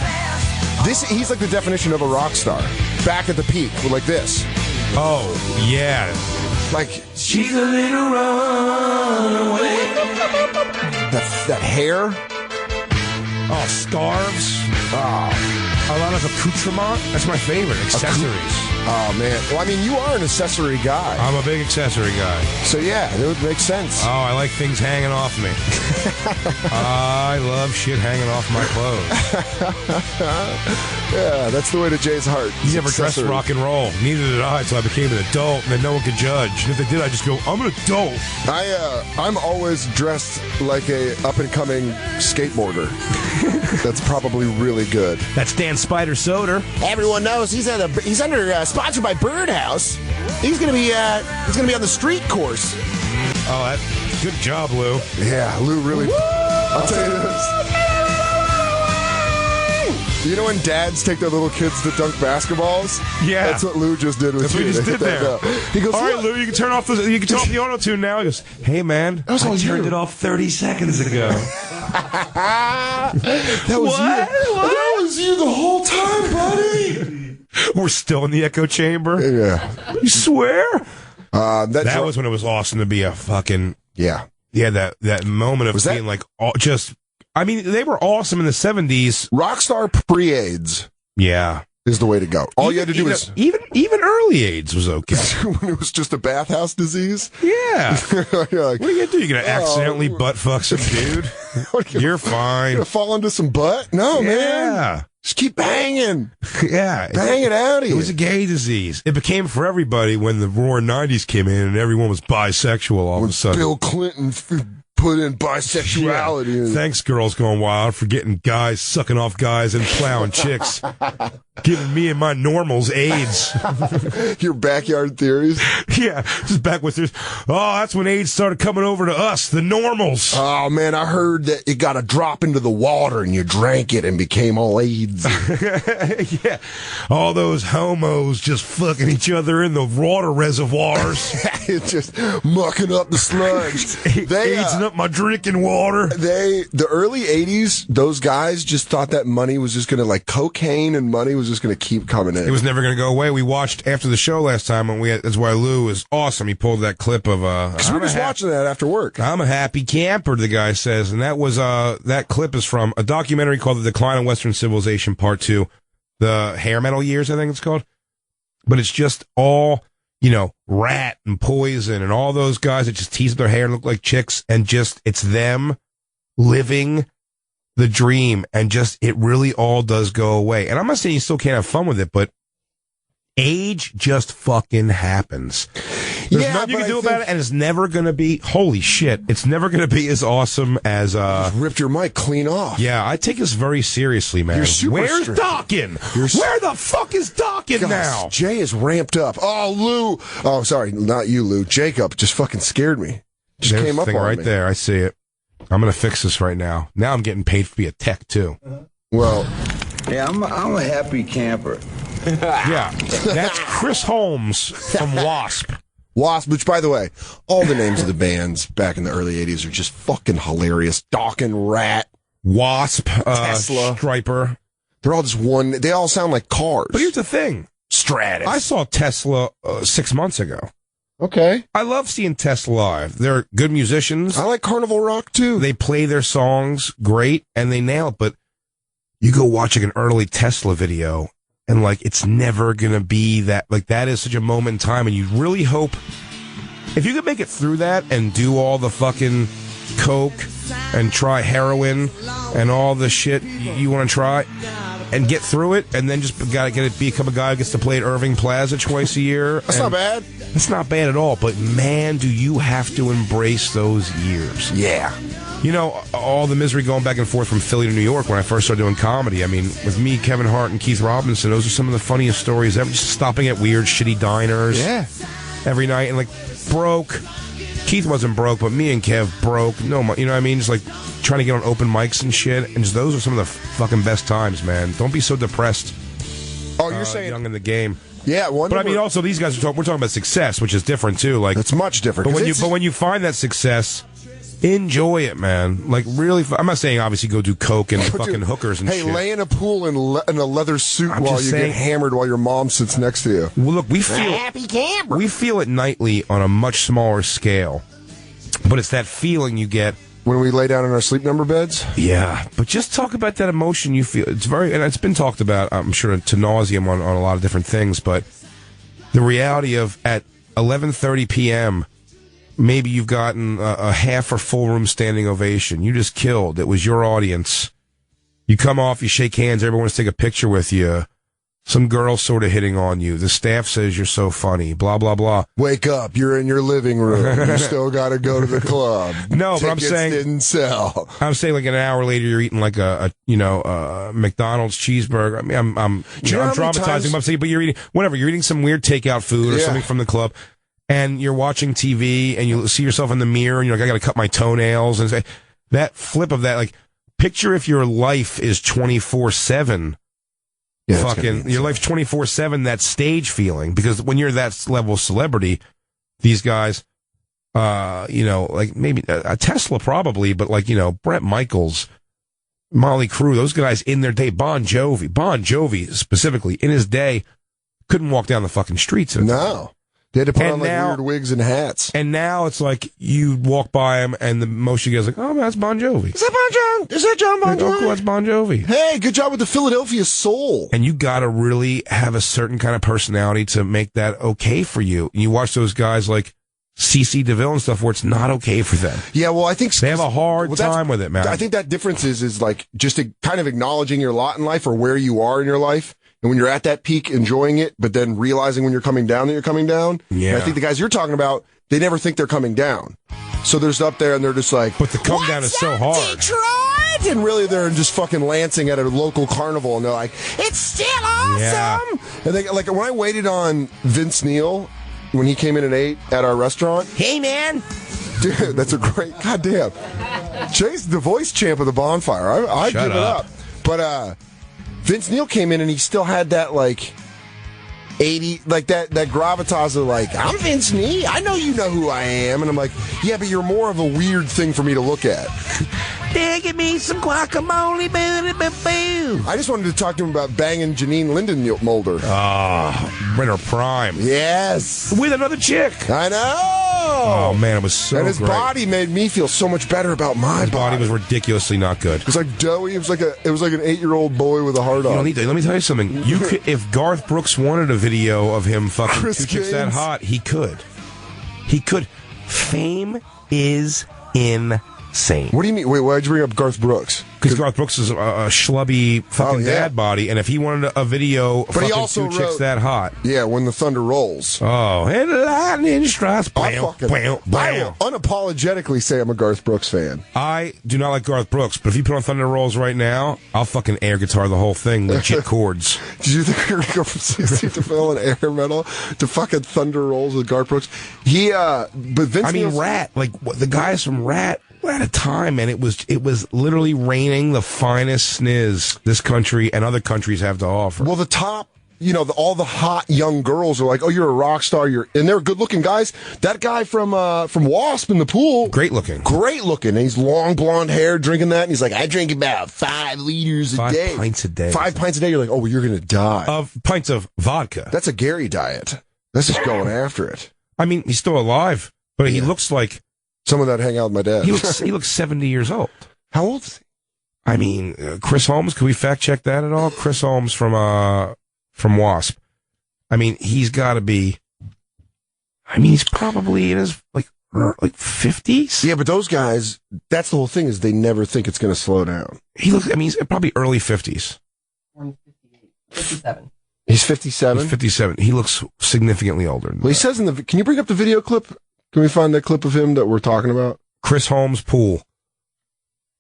He's like the definition of a rock star. Back at the peak, like this. Oh, yeah. Like, she's a little runaway. That hair. Oh, scarves. Oh. A lot of accoutrement. That's my favorite. Accessories. Oh, man. Well, I mean, you are an accessory guy. I'm a big accessory guy. So, yeah, it would make sense. Oh, I like things hanging off me. I love shit hanging off my clothes. Yeah, that's the way to Jay's heart. You never dressed rock and roll. Neither did I until I became an adult, and then no one could judge. And if they did, I just go, I'm an adult. I'm always dressed like a up-and-coming skateboarder. That's probably really good. That's Dan Spider Soder. Everyone knows he's under sponsored by Birdhouse. He's gonna be on the street course. Oh, good job, Lou. Yeah, Lou really. I'll tell you this. You know when dads take their little kids to dunk basketballs? Yeah. That's what Lou just did with That's what he just did there. He goes, all right, Lou, you can turn off the auto tune now. He goes, hey, man, I turned it off 30 seconds ago. that was you. That was you the whole time, buddy. We're still in the echo chamber. Yeah. You swear? That was when it was awesome to be a fucking... Yeah. Yeah, that moment of being like, just... I mean, they were awesome in the 70s. Rockstar pre-AIDS. Yeah. Is the way to go. All you had to do is... Even early AIDS was okay. When it was just a bathhouse disease? Yeah. You're like, what are you going to do? You're going to accidentally butt fuck some dude? You're fine. You're going to fall into some butt? No, man. Just keep banging. Yeah. Bang it out of you. It was a gay disease. It became for everybody when the roaring 90s came in and everyone was bisexual all of a sudden. Bill Clinton put in bisexuality. Yeah. Thanks, Girls Gone Wild, for getting guys sucking off guys and plowing chicks. Giving me and my normals AIDS. Your backyard theories? Yeah, just back with this. Oh, that's when AIDS started coming over to us, the normals. Oh, man, I heard that it got a drop into the water and you drank it and became all AIDS. Yeah, all those homos just fucking each other in the water reservoirs. It's just mucking up the sludge. AIDS up my drinking water. The early 80s, those guys just thought that money was just going to, like, cocaine and money was just going to keep coming in. It was never going to go away. We watched after the show last time, and that's why Lou is awesome. He pulled that clip of because we were just watching that after work. I'm a happy camper, the guy says, and that was that clip is from a documentary called The Decline of Western Civilization Part 2, the hair metal years, I think it's called. But it's just all, Rat and Poison and all those guys that just tease up their hair and look like chicks, and just it's them living the dream, and just it really all does go away. And I'm not saying you still can't have fun with it, but age just fucking happens. There's nothing you can do about it, and it's never going to be, holy shit, it's never going to be as awesome as... Just ripped your mic clean off. Yeah, I take this very seriously, man. Where's Dawkin? Where the fuck is Dawkin now? Jay is ramped up. Oh, Lou. Oh, sorry, not you, Lou. Jacob just fucking scared me. Just came up on right me. There, I see it. I'm going to fix this right now. Now I'm getting paid to be a tech, too. Well... Yeah, I'm a happy camper. Yeah, that's Chris Holmes from W.A.S.P. W.A.S.P, which, by the way, all the names of the bands back in the early 80s are just fucking hilarious. Dawkin, Rat, W.A.S.P, Tesla, Striper. They're all just one. They all sound like cars. But here's the thing. Stratus. I saw Tesla 6 months ago. Okay. I love seeing Tesla live. They're good musicians. I like Carnival Rock, too. They play their songs great, and they nail it. But you go watching an early Tesla video, and, it's never going to be that. That is such a moment in time, and you really hope, if you could make it through that and do all the fucking coke and try heroin and all the shit you want to try and get through it, and then just become a guy who gets to play at Irving Plaza twice a year. That's not bad. It's not bad at all, but man, do you have to embrace those years. Yeah. All the misery going back and forth from Philly to New York when I first started doing comedy. I mean, with me, Kevin Hart, and Keith Robinson, those are some of the funniest stories ever. Just stopping at weird, shitty diners every night and, broke. Keith wasn't broke, but me and Kev broke. No, you know what I mean? Just, trying to get on open mics and shit. And just those are some of the fucking best times, man. Don't be so depressed. Oh, you're saying... young in the game. Yeah, but I mean, also, these guys we're talking about success, which is different, too. It's much different. But when you find that success... Enjoy it, man. Really, I'm not saying obviously go do coke and fucking hookers and shit. Hey, lay in a pool in a leather suit while you get hammered while your mom sits next to you. Well, look, we feel it nightly on a much smaller scale, but it's that feeling you get when we lay down in our sleep number beds. Yeah, but just talk about that emotion you feel. And it's been talked about, I'm sure, to nauseum on a lot of different things, but the reality of at 11:30 p.m. maybe you've gotten a half or full room standing ovation. You just killed. It was your audience. You come off, you shake hands, everyone wants to take a picture with you. Some girl sort of hitting on you. The staff says you're so funny, blah, blah, blah. Wake up, you're in your living room. You still got to go to the club. No, but I'm saying... didn't sell. I'm saying an hour later you're eating a McDonald's cheeseburger. I mean, I'm dramatizing, but I'm saying, but you're eating, whatever, you're eating some weird takeout food or something from the club. And you're watching TV, and you see yourself in the mirror, and you're like, I got to cut my toenails. And that flip of that, picture if your life is 24/7 Yeah, fucking your life's 24/7. That stage feeling, because when you're that level of celebrity, these guys, like maybe a Tesla probably, but like Bret Michaels, Molly Crew, those guys in their day, Bon Jovi specifically in his day, couldn't walk down the fucking streets. No. They had to put on weird wigs and hats. And now it's like you walk by him and the most you get is like, oh, that's Bon Jovi. Is that John Bon Jovi? Oh, cool, that's Bon Jovi. Hey, good job with the Philadelphia Soul. And you got to really have a certain kind of personality to make that okay for you. And you watch those guys like CeCe DeVille and stuff where it's not okay for them. Yeah, well, I think they have a hard time with it, man. I think that difference is like just kind of acknowledging your lot in life or where you are in your life. And when you're at that peak, enjoying it, but then realizing when you're coming down that you're coming down. Yeah. And I think the guys you're talking about, they never think they're coming down. So they're just up there and they're just like, but the come down is so hard. Detroit! And really they're just fucking lancing at a local carnival and they're like, it's still awesome! Yeah. And they, like when I waited on Vince Neil, when he came in and ate at our restaurant. Hey, man! Dude, that's a great, goddamn. Jay's the voice champ of the Bonfire. I give it up. But, Vince Neil came in and he still had that like 80, like that gravitas of like, I'm Vince Neil. I know you know who I am. And I'm like, yeah, but you're more of a weird thing for me to look at. Give me some guacamole, boo. I just wanted to talk to him about banging Janine Lindenmulder. Oh, Winter Prime. Yes. With another chick. I know. Oh, man, it was so And his great. body made me feel so much better about my His body was ridiculously not good. It was like doughy. It was like an 8-year-old boy with a hard on. Let me tell you something. You could, if Garth Brooks wanted a video of him fucking Chris two chicks that Gaines. hot, he could. He could. Fame is insane. What do you mean? Wait, why'd you bring up Garth Brooks? Because Garth Brooks is a schlubby fucking yeah. dad body, and if he wanted a video of But he fucking also two chicks that hot. Yeah, When the Thunder Rolls. Oh, and the lightning strikes. I Bam, bam, will bam. unapologetically say I'm a Garth Brooks fan. I do not like Garth Brooks, but if you put on Thunder Rolls right now, I'll fucking air guitar the whole thing, legit chords. Did you think we were going to go from CC to Phil and air metal to fucking Thunder Rolls with Garth Brooks? But Vince Neil's- Rat, the guys from Rat were at a time, and it was literally raining the finest sniz this country and other countries have to offer. Well, the top, all the hot young girls are like, oh, you're a rock star, and they're good looking guys. That guy from W.A.S.P in the pool. Great looking. And he's long blonde hair drinking that, and he's like, I drink about 5 liters a day. 5 pints a day. 5 pints a day. You're like, oh, well, you're going to die. Of pints of vodka. That's a Gary diet. That's just going after it. I mean, he's still alive, but he looks like someone that hang out with my dad. He looks 70 years old. How old is he? I mean, Chris Holmes, could we fact check that at all? Chris Holmes from W.A.S.P. I mean, he's got to be, he's probably in his, like 50s? Yeah, but those guys, that's the whole thing, is they never think it's going to slow down. He's probably early 50s. 57. He's 57? He's 57. He looks significantly older than Well, he says can you bring up the video clip? Can we find that clip of him that we're talking about? Chris Holmes pool.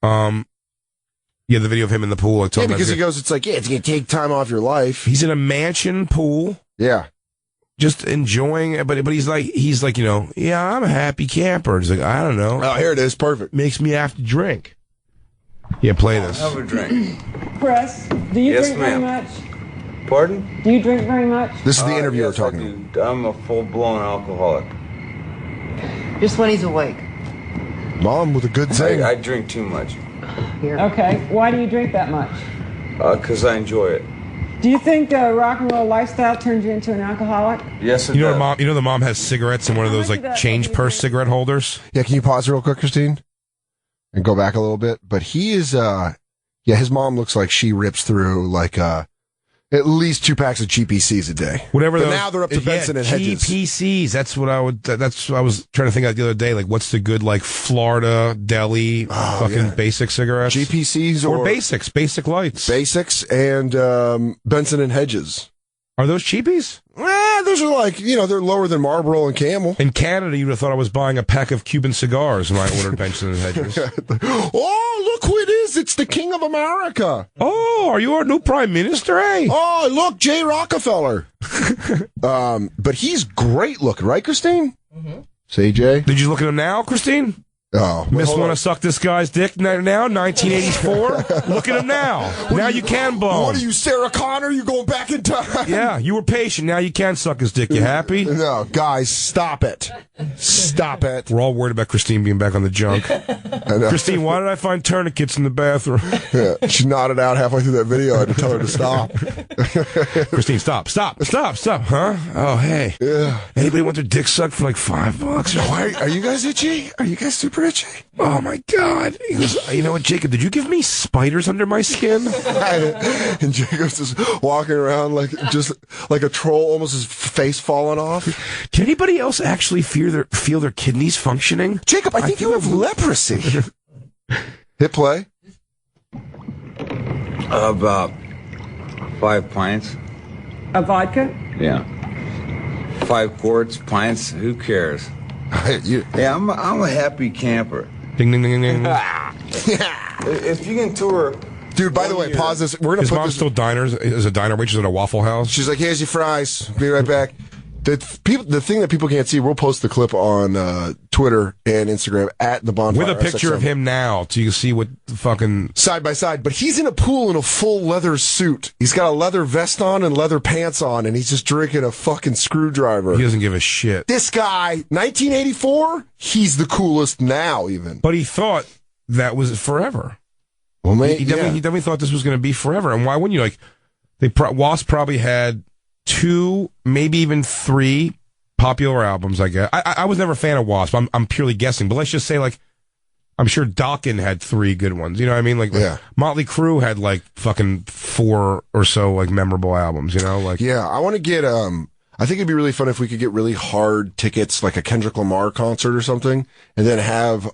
Yeah, the video of him in the pool. Yeah, because he goes, it's like, it's going to take time off your life. He's in a mansion pool. Yeah. Just enjoying it, but he's like, I'm a happy camper. He's like, I don't know. Oh, here it is. Perfect. Makes me have to drink. Yeah, play this. Have a drink. Chris, do you Yes, drink very ma'am. much? Pardon? Do you drink very much? This is the interview yes, we're I talking do. I'm a full-blown alcoholic. Just when he's awake. about. Mom with a good thing. I drink too much. Here. Okay, why do you drink that much? Because I enjoy it. Do you think rock and roll lifestyle turns you into an alcoholic? Yes, it You know, does. the mom has cigarettes in one of those How much of like that change do you purse drink? cigarette holders. Yeah, can you pause real quick, Christine? And go back a little bit? But he is, his mom looks like she rips through like, at least 2 packs of GPCs a day. Whatever. But now they're up to Benson and Hedges. GPCs. That's what I was trying to think of the other day. Like, what's the good like Florida deli basic cigarettes? GPCs or basics, basic lights. Basics and Benson and Hedges. Are those cheapies? Those are like, they're lower than Marlboro and Camel. In Canada, you'd have thought I was buying a pack of Cuban cigars when I ordered Benson and Hedges. Oh, look who it is. It's the King of America. Oh, are you our new prime minister, eh? Oh, look, Jay Rockefeller. But he's great looking, right, Christine? Mm-hmm. Say, Jay. Did you look at him now, Christine? Oh, Miss want to suck this guy's dick now? 1984. Look at him now. Now you can bone. What are you, Sarah Connor? You going back in time? Yeah, you were patient. Now you can suck his dick. You happy? No, guys, stop it. Stop it. We're all worried about Christine being back on the junk. Christine, why did I find tourniquets in the bathroom? Yeah, she nodded out halfway through that video. I had to tell her to stop. Christine, stop, huh? Oh, hey. Yeah. Anybody want their dick sucked for like $5? Why, are you guys itchy? Are you guys super itchy? Oh, my God. He goes, you know what, Jacob, did you give me spiders under my skin? And Jacob's just walking around just like a troll, almost his face falling off. Can anybody else actually feel their kidneys functioning? Jacob, I think you have leprosy. Hit play. About 5 pints. A vodka? Yeah. 5 quarts, pints, who cares? Yeah, I'm a happy camper. Ding, ding, ding, ding. If you can tour... Dude, by the way, pause this. We're gonna His put mom this. still is a diner waitress at a Waffle House. She's like, here's your fries. Be right back. The thing that people can't see, we'll post the clip on Twitter and Instagram at the Bonfire. With a picture SXM. of him now, so you can see what the fucking... Side by side. But he's in a pool in a full leather suit. He's got a leather vest on and leather pants on, and he's just drinking a fucking screwdriver. He doesn't give a shit. This guy, 1984, he's the coolest now, even. But he thought that was forever. Well, mate, He definitely thought this was going to be forever. And why wouldn't you? Like, W.A.S.P probably had 2, maybe even 3 popular albums, I guess. I was never a fan of W.A.S.P. I'm purely guessing. But let's just say, like, I'm sure Dokken had 3 good ones. You know what I mean? Like, Motley Crue had, like, fucking 4 or so, like, memorable albums, you know? Like, yeah, I want to get, I think it'd be really fun if we could get really hard tickets, like a Kendrick Lamar concert or something, and then have,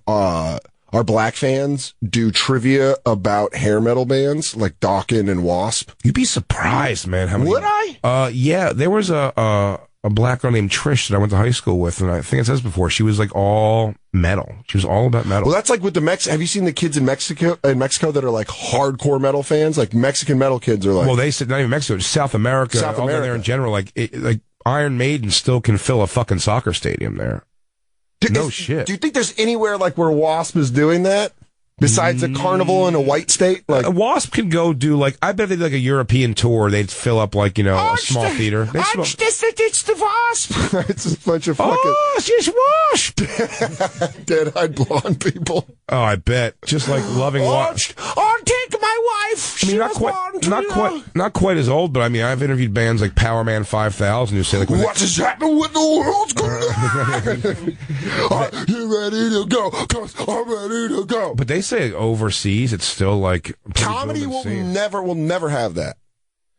our black fans do trivia about hair metal bands like Dokken and W.A.S.P. You'd be surprised, man. How many? Would I? Yeah, there was a black girl named Trish that I went to high school with, and I think it says before, she was like all metal. She was all about metal. Well, that's like with the have you seen the kids in Mexico that are like hardcore metal fans? Like Mexican metal kids are like. Well, they said not even Mexico, just South America. All down there in general. Like Iron Maiden still can fill a fucking soccer stadium there. Shit. Do you think there's anywhere like where W.A.S.P is doing that? Besides a carnival in a white state? Like W.A.S.P can go do like, I bet they'd like a European tour. They'd fill up like, you know, a small theater. It's the W.A.S.P. It's a bunch of fucking... Oh, it's W.A.S.P. Dead-eyed blonde people. Oh, I bet. Just like loving W.A.S.P. I'll take my wife. I mean, not quite as old, but I mean, I've interviewed bands like Power Man 5000 who say like, what is happening with the world's going on? You ready to go? 'Cause I'm ready to go. But they say overseas, it's still like comedy will never have that.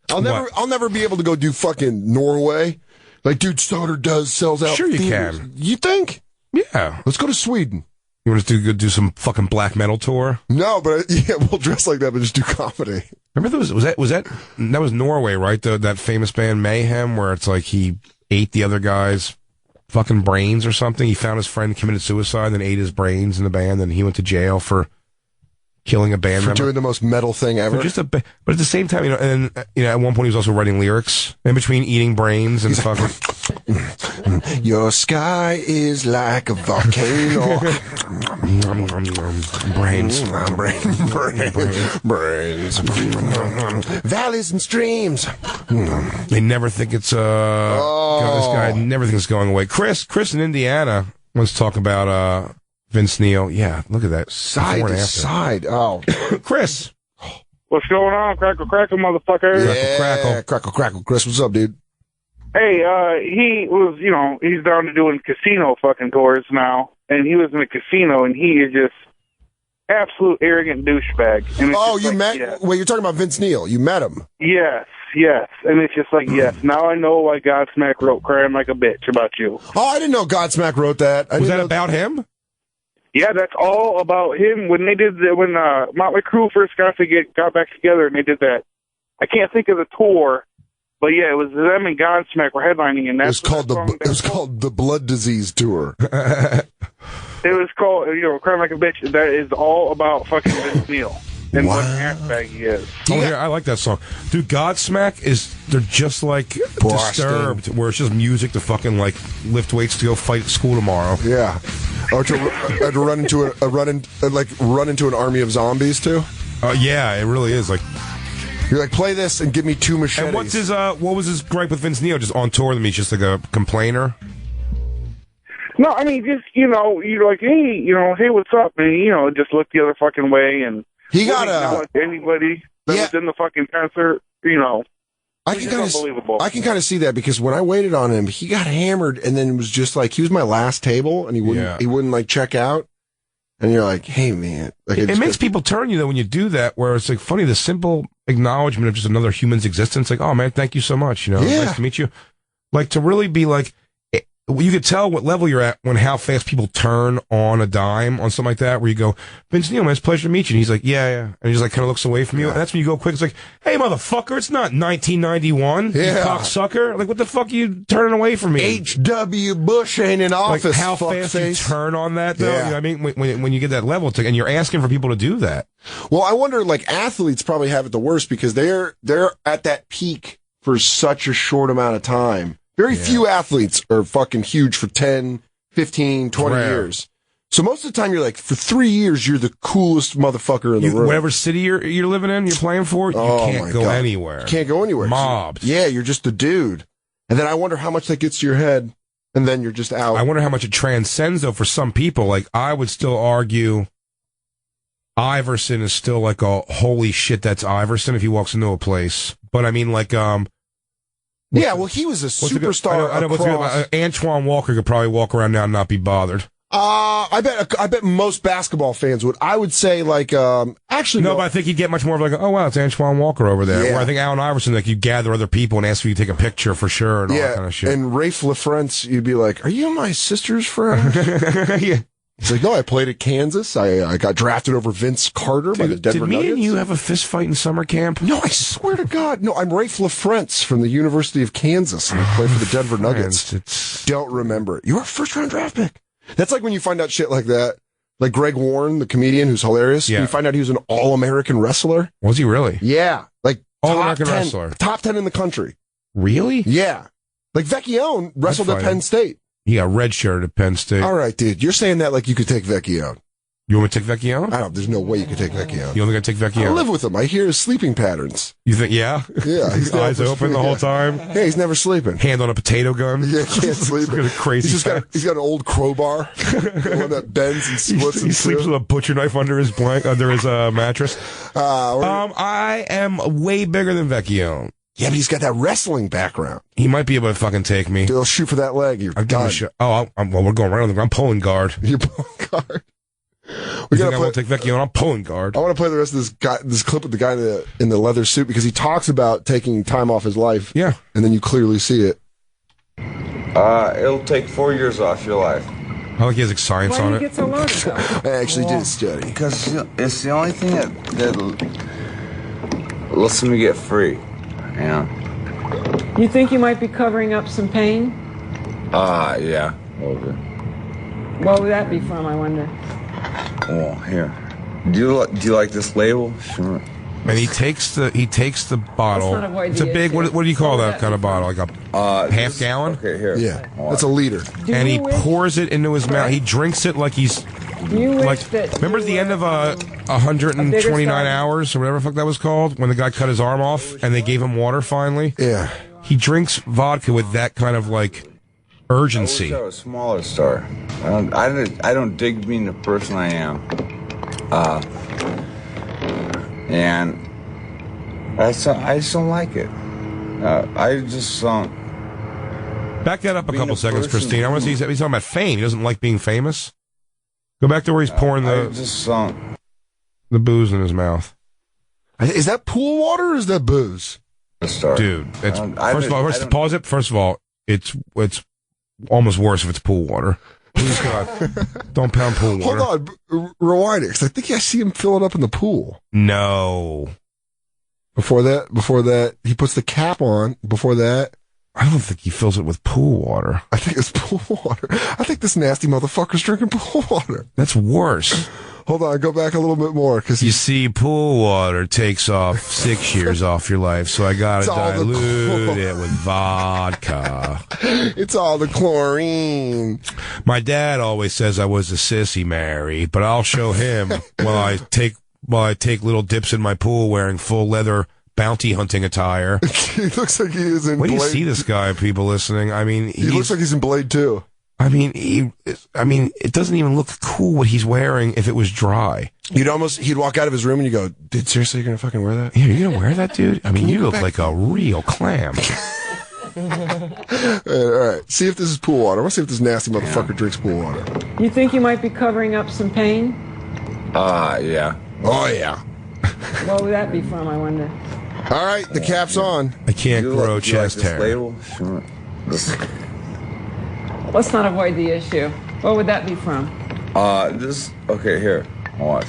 I'll never be able to go do fucking Norway. Like, dude, Soder sells out. Sure, you theaters. can. You think? Yeah. Let's go to Sweden. You want us to do some fucking black metal tour? No, but we'll dress like that, but just do comedy. Remember that was Norway, right? That famous band Mayhem, where it's like he ate the other guy's fucking brains or something. He found his friend committed suicide, then ate his brains in the band, and he went to jail for killing a band member. Doing the most metal thing ever. But at the same time, at one point he was also writing lyrics in between eating brains and fucking. Your sky is like a volcano. Brains. Valleys and streams. They never think it's God, this guy never thinks it's going away. Chris in Indiana wants to talk about Vince Neil. Yeah, look at that. Side to side. Oh. Chris. What's going on? Crackle, motherfucker. Yeah, crackle. Chris, what's up, dude? Hey, he was, he's down to doing casino fucking tours now. And he was in a casino, and he is just absolute arrogant douchebag. And wait, you're talking about Vince Neil. You met him. Yes. And it's just like, yes, now I know why Godsmack wrote Crying Like a Bitch about you. Oh, I didn't know Godsmack wrote that. Was that about him? Yeah, that's all about him. When they did when Motley Crue first got back together and they did that, I can't think of the tour, but yeah, it was them and Godsmack were headlining, and that's it was called the Blood Disease Tour. It was called Crying Like a Bitch. That is all about fucking Vince Neil and what an assbag he is. Oh yeah, I like that song, dude. Godsmack they're just like Disturbed, where it's just music to fucking like lift weights to go fight at school tomorrow. Yeah. Or to run into run into an army of zombies too. Yeah, it really is. Like, you're like, play this and give me 2 machetes. And what's his? What was his gripe with Vince Neil? Just on tour with him, he's just like a complainer. No, I mean, just, you're like, hey, what's up? And, just look the other fucking way. And he got anybody that was in the fucking concert, I can kind of see that because when I waited on him, he got hammered and then it was just like, he was my last table and he wouldn't like check out. And you're like, hey man. Like, it makes people turn you though when you do that, where it's like funny, the simple acknowledgement of just another human's existence. Like, oh man, thank you so much. Nice to meet you. Like, to really be like, you could tell what level you're at when how fast people turn on a dime on something like that, where you go, Vince Neil, man, it's a pleasure to meet you. And he's like, yeah. And he just like kind of looks away from you. And that's when you go quick. It's like, hey, motherfucker, it's not 1991. You cocksucker. Like, what the fuck are you turning away from me? H.W. Bush ain't in office. Like, how fast you turn on that, though? You know what I mean? When you get that level, and you're asking for people to do that. Well, I wonder, like, athletes probably have it the worst because they're at that peak for such a short amount of time. Very few athletes are fucking huge for 10, 15, 20 years. So most of the time you're like, for 3 years, you're the coolest motherfucker in the room. Whatever city you're living in, you're playing for, you can't go anywhere. You can't go anywhere. Mobs. Yeah, you're just the dude. And then I wonder how much that gets to your head, and then you're just out. I wonder how much it transcends, though, for some people. Like, I would still argue Iverson is still like a holy shit, that's Iverson if he walks into a place. But I mean, like, yeah, well, he was a superstar. I know, Antoine Walker could probably walk around now and not be bothered. I bet most basketball fans would. I would say, like, actually, no, but I think you'd get much more of like, oh wow, it's Antoine Walker over there. Where I think Allen Iverson, like, you gather other people and ask you to take a picture for sure and all that kind of shit. And Rafe LaFrentz, you'd be like, are you my sister's friend? Yeah. He's like, no, I played at Kansas. I got drafted over Vince Carter by the Denver Nuggets. Did me and you have a fist fight in summer camp? No, I swear to God. No, I'm Rafe LaFrentz from the University of Kansas, and I play for the Denver Nuggets. Don't remember it. You were a first-round draft pick. That's like when you find out shit like that. Like Greg Warren, the comedian who's hilarious. Yeah. You find out he was an All-American wrestler. Was he really? Yeah. Like All-American wrestler. Top 10 in the country. Really? Yeah. Like Vecchione wrestled at Penn State. He got redshirted at Penn State. All right, dude. You're saying that like you could take Vecchione. You want me to take Vecchione? There's no way you could take Vecchione. You only got to take Vecchione? I live with him. I hear his sleeping patterns. You think, yeah? Yeah. His eyes open the whole time? Yeah, he's never sleeping. Hand on a potato gun? Yeah, can't sleep. Crazy. He's got an old crowbar. The one that bends and splits. He sleeps with a butcher knife under his mattress. I am way bigger than Vecchione. Yeah, but he's got that wrestling background. He might be able to fucking take me. Dude, he'll shoot for that leg. You're done. We're going right on the ground. I'm pulling guard. You're pulling guard. I won't take Vecchione? I'm pulling guard. I want to play the rest of this clip with the guy in the leather suit because he talks about taking time off his life. Yeah. And then you clearly see it. It'll take 4 years off your life. I like he has science on it. Why do you get so loaded, though? I actually did study. Because it's the only thing that lets me get free. Yeah. You think you might be covering up some pain? Yeah. Okay. What would that be from, I wonder? Well, here. Do you like this label? Sure. And he takes the bottle. It's a big. What do you call that kind of bottle? Like a half gallon? Okay, here. Yeah, that's a liter. And he pours it into his mouth. He drinks it like he's. Remember at the end of 129 Hours or whatever the fuck that was called, when the guy cut his arm off and they gave him water finally? Yeah. He drinks vodka with that kind of like urgency. I wish I was a smaller star. I don't dig being the person I am. And I just don't like it. I just don't. Back that up a couple seconds, Christine. I want to see he's talking about fame. He doesn't like being famous. Go back to where he's pouring the booze in his mouth. Is that pool water or is that booze? Dude, it's, first of all, let's pause it. First of all, it's almost worse if it's pool water. Please God, don't pound pool water. Hold on, rewind it, because I think I see him fill it up in the pool. No. Before that, he puts the cap on. Before that, I don't think he fills it with pool water. I think it's pool water. I think this nasty motherfucker's drinking pool water. That's worse. Hold on, go back a little bit more. Cause you see, pool water takes off 6 years off your life, so I gotta dilute it with vodka. It's all the chlorine. My dad always says I was a sissy, Mary, but I'll show him while I take little dips in my pool wearing full leather bounty hunting attire. He looks like he is in Blade. Where do you see Blade. this guy, people listening? I mean, he looks like he's in Blade 2. I mean, it doesn't even look cool what he's wearing if it was dry. He'd walk out of his room and you go, dude, seriously, you're going to fucking wear that? Yeah, you're going to wear that, dude? I mean, you look like a real clam. All right, see if this is pool water. I want to see if this nasty motherfucker drinks pool water. You think you might be covering up some pain? Yeah. Oh, yeah. What would that be from, I wonder? All right, the cap's on. I can't grow chest hair. Label? Sure. Let's not avoid the issue. What would that be from? Okay, here. Watch.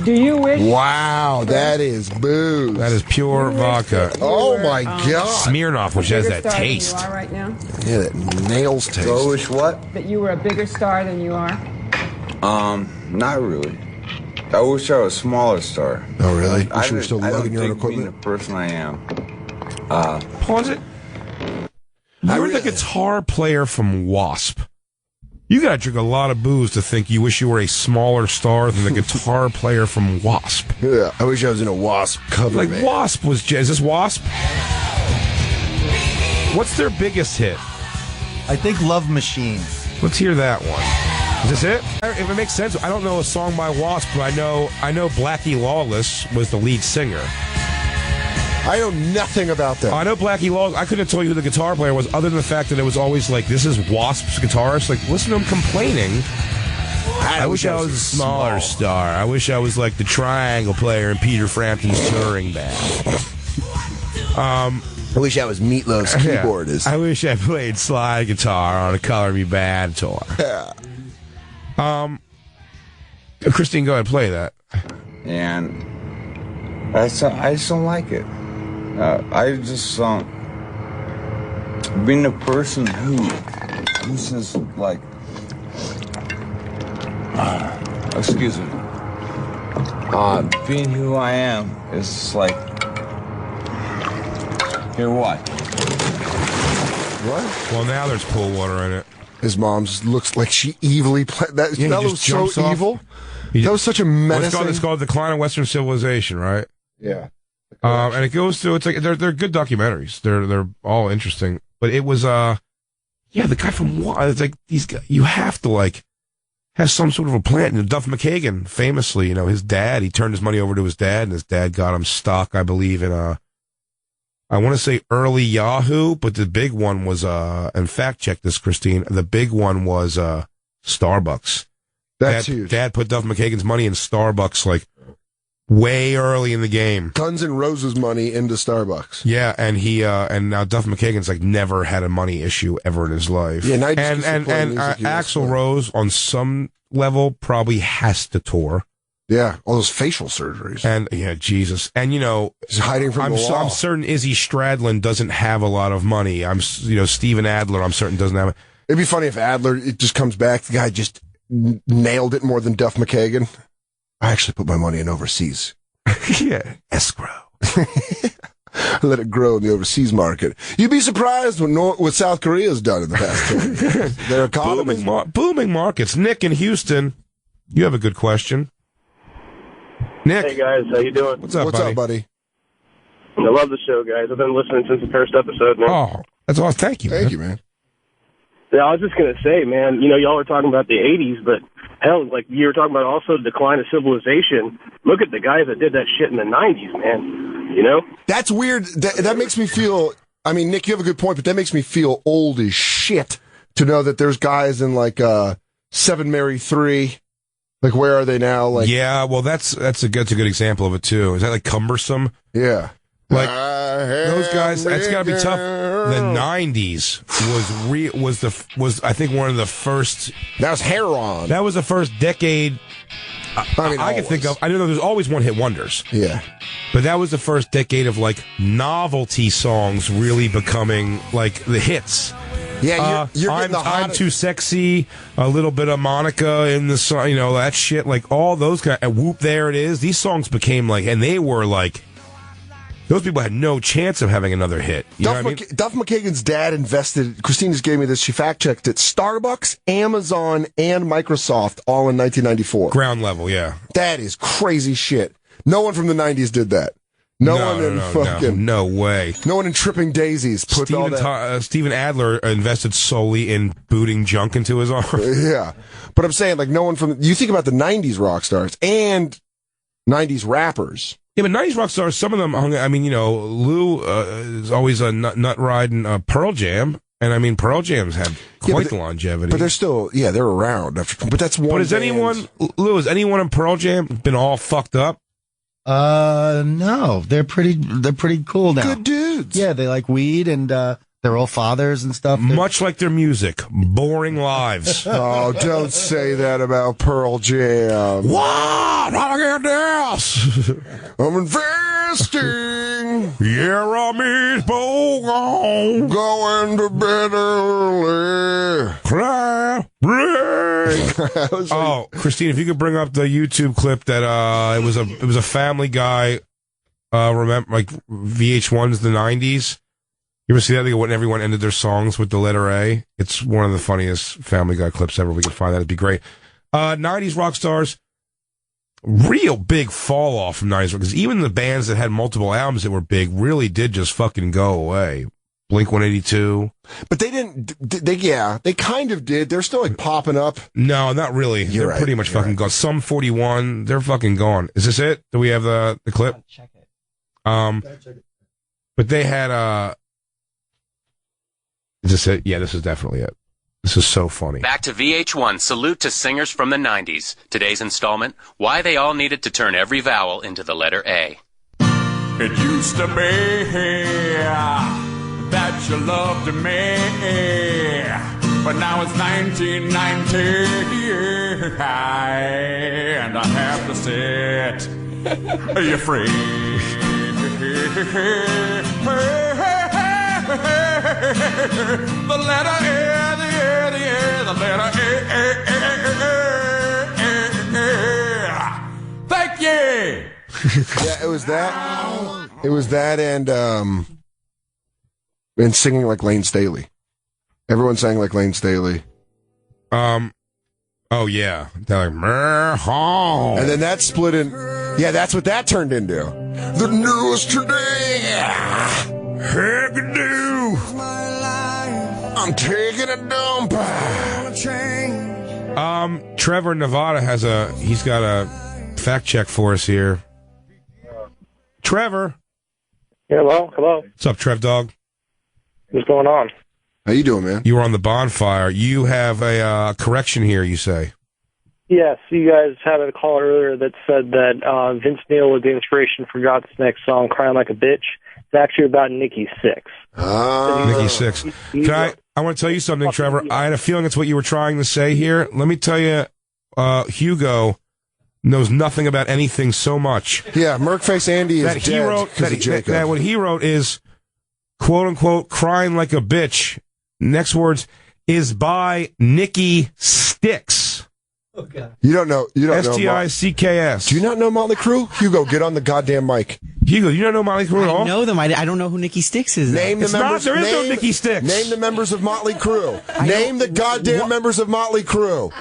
Do you wish... Wow, that is booze. That is pure vodka. Oh, my God. Smirnoff, which has that bigger star taste. than you are right now? Yeah, that nails taste. So I wish what? That you were a bigger star than you are? Not really. I wish I was a smaller star. Oh, really? I You were still lugging your own think being equipment? the person I am. Pause it. You're the guitar player from W.A.S.P. You gotta drink a lot of booze to think you wish you were a smaller star than the guitar player from W.A.S.P. Yeah, I wish I was in a W.A.S.P. cover Like, band. W.A.S.P. was... Is this W.A.S.P.? What's their biggest hit? I think Love Machine. Let's hear that one. Is this it? If it makes sense, I don't know a song by W.A.S.P., but I know Blackie Lawless was the lead singer. I know nothing about that. I know Blackie Lawless. I couldn't tell you who the guitar player was, other than the fact that it was always like, this is W.A.S.P.'s guitarist. Like, listen to him complaining. I wish I was a smaller star. I wish I was like the triangle player in Peter Frampton's touring band. I wish I was Meatloaf's keyboardist. I wish I played slide guitar on a Color Me Bad tour. Yeah. Christine, go ahead, play that. And I just don't like it. I just don't. Being a person who's just like, excuse me. Being who I am is just like, here what? What? Well, now there's pool water in it. His mom looks like she evilly played. That was so evil. That was such a menacing. It's called Decline of Western Civilization, right? Yeah. And it goes through. It's like they're good documentaries. They're all interesting. But it was the guy from it's like these guys. You have to like have some sort of a plan. And Duff McKagan, famously, his dad. He turned his money over to his dad, and his dad got him stock, I believe, in I want to say early Yahoo, but the big one was and fact check this, Christine. The big one was Starbucks. That's huge. Dad put Duff McKagan's money in Starbucks like way early in the game. Guns N' Roses money into Starbucks. Yeah, and he and now Duff McKagan's like never had a money issue ever in his life. Yeah, and Axl Rose on some level probably has to tour. Yeah, all those facial surgeries. And yeah, Jesus. And he's hiding from the law. I'm certain Izzy Stradlin doesn't have a lot of money. Steven Adler, I'm certain doesn't have it. It'd be funny if Adler, it just comes back, the guy just nailed it more than Duff McKagan. I actually put my money in overseas. Yeah, escrow. Let it grow in the overseas market. You'd be surprised what South Korea's done in the past 10 years. Their economy. Booming markets. Nick in Houston, you have a good question. Nick. Hey, guys. How you doing? What's up, buddy? I love the show, guys. I've been listening since the first episode, man. Oh, that's awesome. Thank you, Thank you, man. Yeah, I was just going to say, man, y'all were talking about the 80s, but hell, like you were talking about also decline of civilization. Look at the guys that did that shit in the 90s, man. That's weird. That makes me feel, I mean, Nick, you have a good point, but that makes me feel old as shit to know that there's guys in like 7 Mary 3. Like, where are they now? Like, yeah, well, that's a good example of it too. Is that like Cumbersome? Yeah, like those guys. That's got to be tough. The '90s was I think one of the first. That was Heron. That was the first decade I can think of. I know there's always one hit wonders. Yeah, but that was the first decade of like novelty songs really becoming like the hits. Yeah, you're getting I'm Too Sexy, a little bit of Monica in the song, that shit, like all those kind of, Whoop, There It Is. These songs became like, and they were like, those people had no chance of having another hit. Duff McKagan's dad invested, Christine just gave me this, she fact-checked it, Starbucks, Amazon, and Microsoft all in 1994. Ground level, yeah. That is crazy shit. No one from the 90s did that. No way. No one in Tripping Daisies put all that. Steven Adler invested solely in booting junk into his arm. Yeah. But I'm saying, like, no one from... You think about the 90s rock stars and 90s rappers. Yeah, but 90s rock stars, some of them hung... I mean, Lou is always a nut riding Pearl Jam. And, Pearl Jam's had quite the longevity. But they're still... Yeah, they're around. But that's one... But has anyone in Pearl Jam been all fucked up? No, they're pretty cool now. Good dudes. Yeah, they like weed and they're all fathers and stuff. Much like their music, boring lives. Oh, don't say that about Pearl Jam. What? How do I get this? I'm investing. Yeah, I'm going to bed early. Christine, if you could bring up the YouTube clip that it was a Family Guy, remember, like VH1's the 90s. You ever see that? When everyone ended their songs with the letter A. It's one of the funniest Family Guy clips ever. If we could find that, it'd be great. 90s rock stars, real big fall off from 90s rock, because even the bands that had multiple albums that were big really did just fucking go away. Blink 182. But they didn't, they kind of did. They're still like popping up. No, not really. They're pretty much fucking gone. Some 41, they're fucking gone. Is this it? Do we have the clip? Check it. But they had, is this it? Yeah, this is definitely it. This is so funny. Back to VH1, salute to singers from the 90s. Today's installment, why they all needed to turn every vowel into the letter A. It used to be that you loved me, but now it's 1990, and I have to set you free. The letter A, the letter A. Thank you. Yeah, it was that and singing like Lane Staley. Everyone sang like Lane Staley. Oh yeah, they're like, and then that split in. Yeah, that's what that turned into. The news today. Heck-a-doo. I'm taking a dump. Trevor in Nevada he's got a fact check for us here. Trevor. Hello. What's up, Trev Dog? What's going on? How you doing, man? You were on the Bonfire. You have a correction here, you say. Yes, you guys had a call earlier that said that Vince Neil was the inspiration for Godsmack's song "Crying Like a Bitch." It's actually about Nikki Sixx. Nikki Sixx. I want to tell you something, Trevor. I had a feeling it's what you were trying to say here. Let me tell you, Hugo knows nothing about anything so much. Yeah, Merkface Andy is dead that what he wrote is, quote unquote, "Crying Like a Bitch." Next words is by Nikki Sixx. Okay. You don't know. Sticks. Do you not know Motley Crue? Hugo, get on the goddamn mic. Hugo, you don't know Motley Crue at all? I know them. I don't know who Nikki Sixx is. There is no Nikki Sixx. Name the members of Motley Crue. Name the goddamn members of Motley Crue.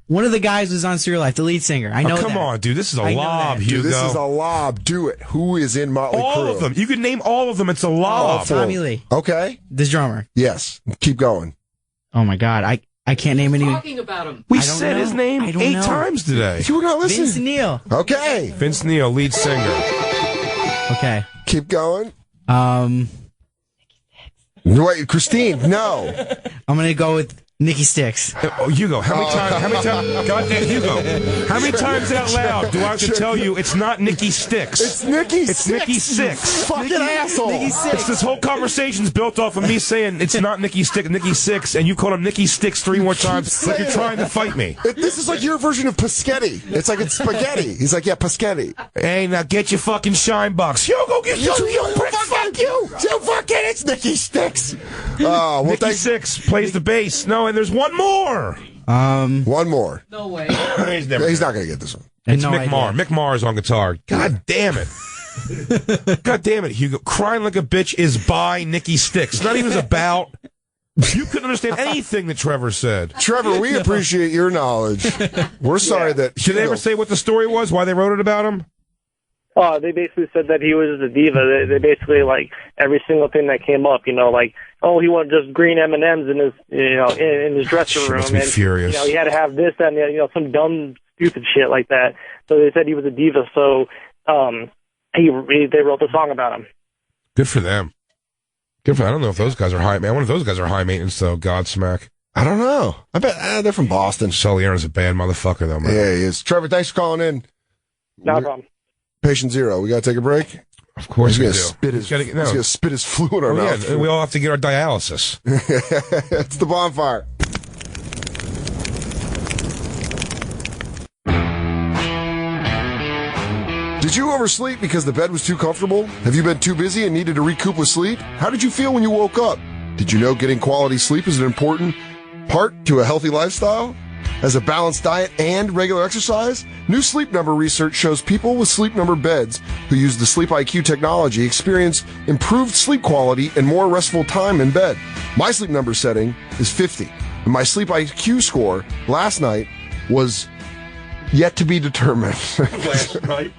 One of the guys was on Serial Life, the lead singer. I know. Come on, dude. This is a lob, Hugo. Dude, this is a lob. Do it. Who is in Motley Crue? All of them. You can name all of them. It's a lob. Tommy Lee. Okay. This drummer. Yes. Keep going. Oh my God. I can't name any. Talking about him. We said his name 8 times today. You were not listening. Vince Neil. Okay. Vince Neil, lead singer. Okay. Keep going. Wait, Christine, no. I'm gonna go with Nikki Sticks. Oh, Hugo, how many times, goddamn Hugo, how many times out loud do I have to tell you it's not Nikki Sticks? It's Nikki Sticks. It's Nikki Six. Fucking asshole. Nikki Six. It's this whole conversation's built off of me saying it's not Nikki Sticks, Nikki Six, and you called him Nikki Sticks 3 more times like you're trying to fight me. This is like your version of Paschetti. It's like it's spaghetti. He's like, yeah, Paschetti. Hey, now get your fucking shine box. Hugo, get your prick. Fuck you. It's Nikki Sticks. Well, Nikki Six plays the bass. No, and there's one more. One more. No way. He's not going to get this one. It's Mick Marr. Mick Marr is on guitar. God damn it. God damn it, Hugo. Crying Like a Bitch is by Nikki Sticks. It's not even about... You couldn't understand anything that Trevor said. Trevor, we appreciate your knowledge. We're sorry that... Did they ever say what the story was, why they wrote it about him? They basically said that he was a diva. They basically, like, every single thing that came up, you know, like, oh, he wanted just green M&Ms in his, you know, in his dressing room. Must be furious. You know, he had to have this, that, and the, you know, some dumb, stupid shit like that. So they said he was a diva. So they wrote the song about him. Good for them. Good for. I don't know if those guys are high. Man, I wonder if those guys are high maintenance though. Godsmack. I don't know. I bet they're from Boston. Sully Aaron's a bad motherfucker though, man. Yeah, he is. Trevor, thanks for calling in. No problem. Patient zero. We got to take a break. Of course we do. He's going to spit his flu in our mouth. Yeah, we all have to get our dialysis. It's the Bonfire. Did you oversleep because the bed was too comfortable? Have you been too busy and needed to recoup with sleep? How did you feel when you woke up? Did you know getting quality sleep is an important part to a healthy lifestyle? As a balanced diet and regular exercise, new Sleep Number research shows people with Sleep Number beds who use the Sleep IQ technology experience improved sleep quality and more restful time in bed. My Sleep Number setting is 50, and my Sleep IQ score last night was yet to be determined. Last night?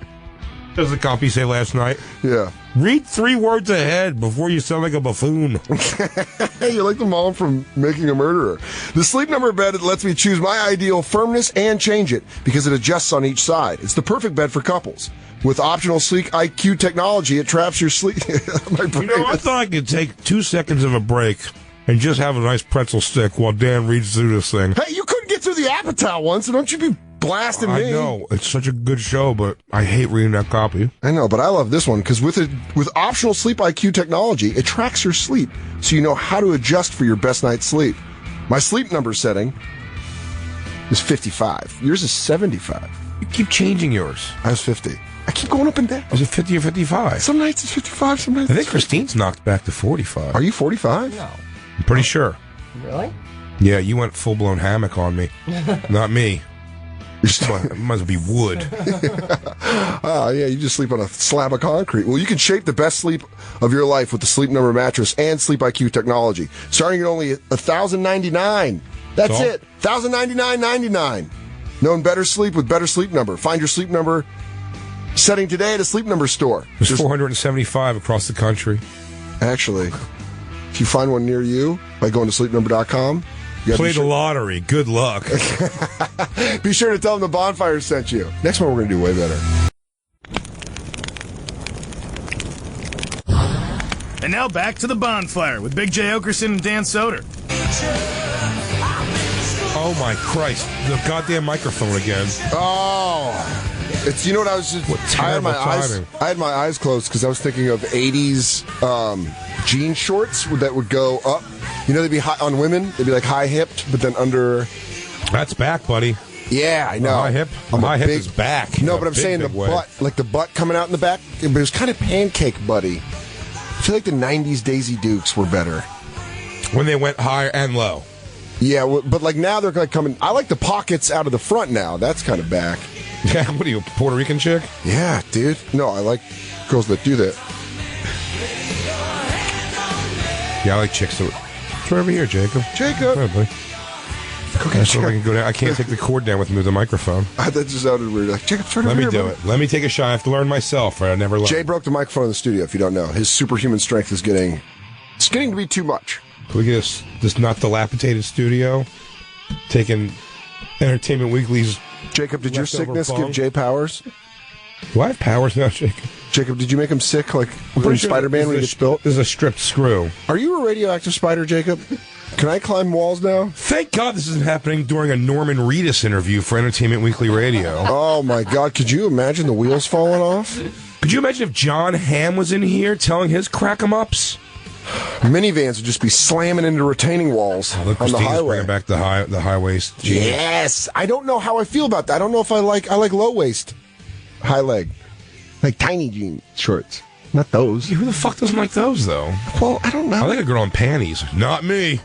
Does the copy say last night? Yeah. Read 3 words ahead before you sound like a buffoon. Hey, you're like the mom from Making a Murderer. The Sleep Number bed lets me choose my ideal firmness and change it because it adjusts on each side. It's the perfect bed for couples. With optional Sleep IQ technology, it traps your sleep. You know, I thought I could take 2 seconds of a break and just have a nice pretzel stick while Dan reads through this thing. Hey, you couldn't get through the Apatow one, so don't you be blasting me. I know. It's such a good show, but I hate reading that copy. I know, but I love this one because with optional Sleep IQ technology, it tracks your sleep so you know how to adjust for your best night's sleep. My Sleep Number setting is 55. Yours is 75. You keep changing yours. I was 50. I keep going up and down. Is it 50 or 55? Some nights it's 55, some nights I think Christine's knocked back to 45. Are you 45? No. I'm pretty sure. Really? Yeah, you went full-blown hammock on me. Not me. It might as well be wood. Yeah, you just sleep on a slab of concrete. Well, you can shape the best sleep of your life with the Sleep Number mattress and Sleep IQ technology. Starting at only $1,099. That's it. $1,099.99. Known better sleep with better Sleep Number. Find your Sleep Number setting today at a Sleep Number store. There's 475 across the country. Actually, if you find one near you by going to sleepnumber.com, play the lottery. Good luck. Be sure to tell them the Bonfire sent you. Next one, we're going to do way better. And now back to the Bonfire with Big J. Oakerson and Dan Soder. Oh my Christ! The goddamn microphone again. Oh, it's, you know what I was just. I had my eyes closed because I was thinking of '80s jean shorts that would go up. You know, they'd be high on women. They'd be like high hipped, but then under. That's back, buddy. Yeah, I know. High hip. My hip is back. No, but I'm saying the butt, like the butt coming out in the back. But it was kind of pancake buddy. I feel like the '90s Daisy Dukes were better when they went higher and low. Yeah, but like now they're like coming. I like the pockets out of the front now. That's kind of back. Yeah, what are you, a Puerto Rican chick? Yeah, dude. No, I like girls that do that. Yeah, I like chicks that. It's right over here, Jacob. Jacob. All right, buddy. Okay, so I can go down. I can't take the cord down with me with the microphone. That just sounded weird. Like, Jacob, turn Let me here, do buddy. it. Let me take a shot. I have to learn myself. Right? I never learned. Jay broke the microphone in the studio. If you don't know, his superhuman strength is getting to be too much. Can we get this not dilapidated studio? Taking Entertainment Weekly's. Jacob, did your sickness give Jay powers? Do I have powers now, Jacob? Jacob, did you make him sick like from Spider-Man when he gets built? This is a stripped screw. Are you a radioactive spider, Jacob? Can I climb walls now? Thank God this isn't happening during a Norman Reedus interview for Entertainment Weekly Radio. Oh, my God. Could you imagine the wheels falling off? Could you imagine if John Hamm was in here telling his crack-em-ups? Minivans would just be slamming into retaining walls on the highway. Bringing back the high waist jeans. Yes. I don't know how I feel about that. I don't know if I like low waist, high leg, like tiny jean shorts. Not those. Who the fuck doesn't like those, though? Well, I don't know. I like a girl in panties. Not me.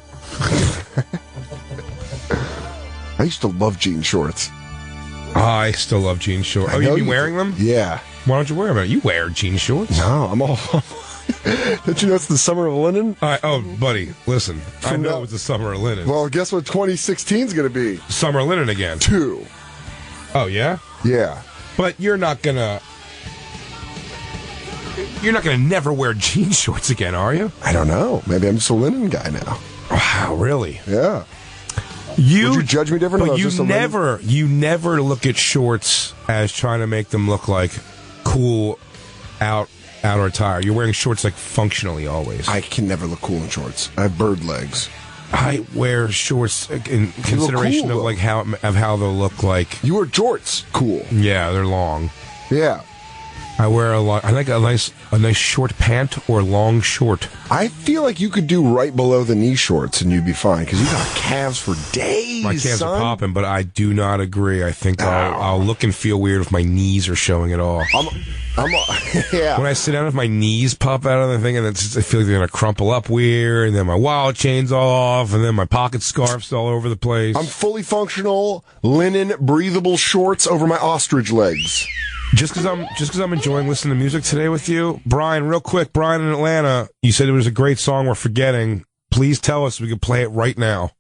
I used to love jean shorts. I still love jean shorts. Oh, you been wearing them? Yeah. Why don't you wear them? You wear jean shorts? No, I'm all... Don't you know it's the summer of linen? Oh, buddy, listen. I know it's the summer of linen. Well, guess what 2016 is going to be? Summer of linen again. 2. Oh, yeah? Yeah. But you're not going to never wear jean shorts again, are you? I don't know. Maybe I'm just a linen guy now. Wow, really? Yeah. Would you judge me different? But you never look at shorts as trying to make them look like cool outdoor attire. You're wearing shorts like functionally always. I can never look cool in shorts. I have bird legs. I wear shorts in consideration cool, of like how they'll look like. You wear jorts. Cool. Yeah, they're long. Yeah. I wear a lot. I like a nice short pant or long short. I feel like you could do right below the knee shorts and you'd be fine because you got calves for days. My calves are popping, but I do not agree. I think I'll look and feel weird if my knees are showing at all. Yeah. When I sit down, if my knees pop out of the thing, and I feel like they're gonna crumple up weird, and then my wallet chain's all off, and then my pocket scarf's all over the place. I'm fully functional, linen, breathable shorts over my ostrich legs. Just because I'm enjoying listening to music today with you, Brian. Real quick, Brian in Atlanta. You said it was a great song. We're forgetting. Please tell us we can play it right now.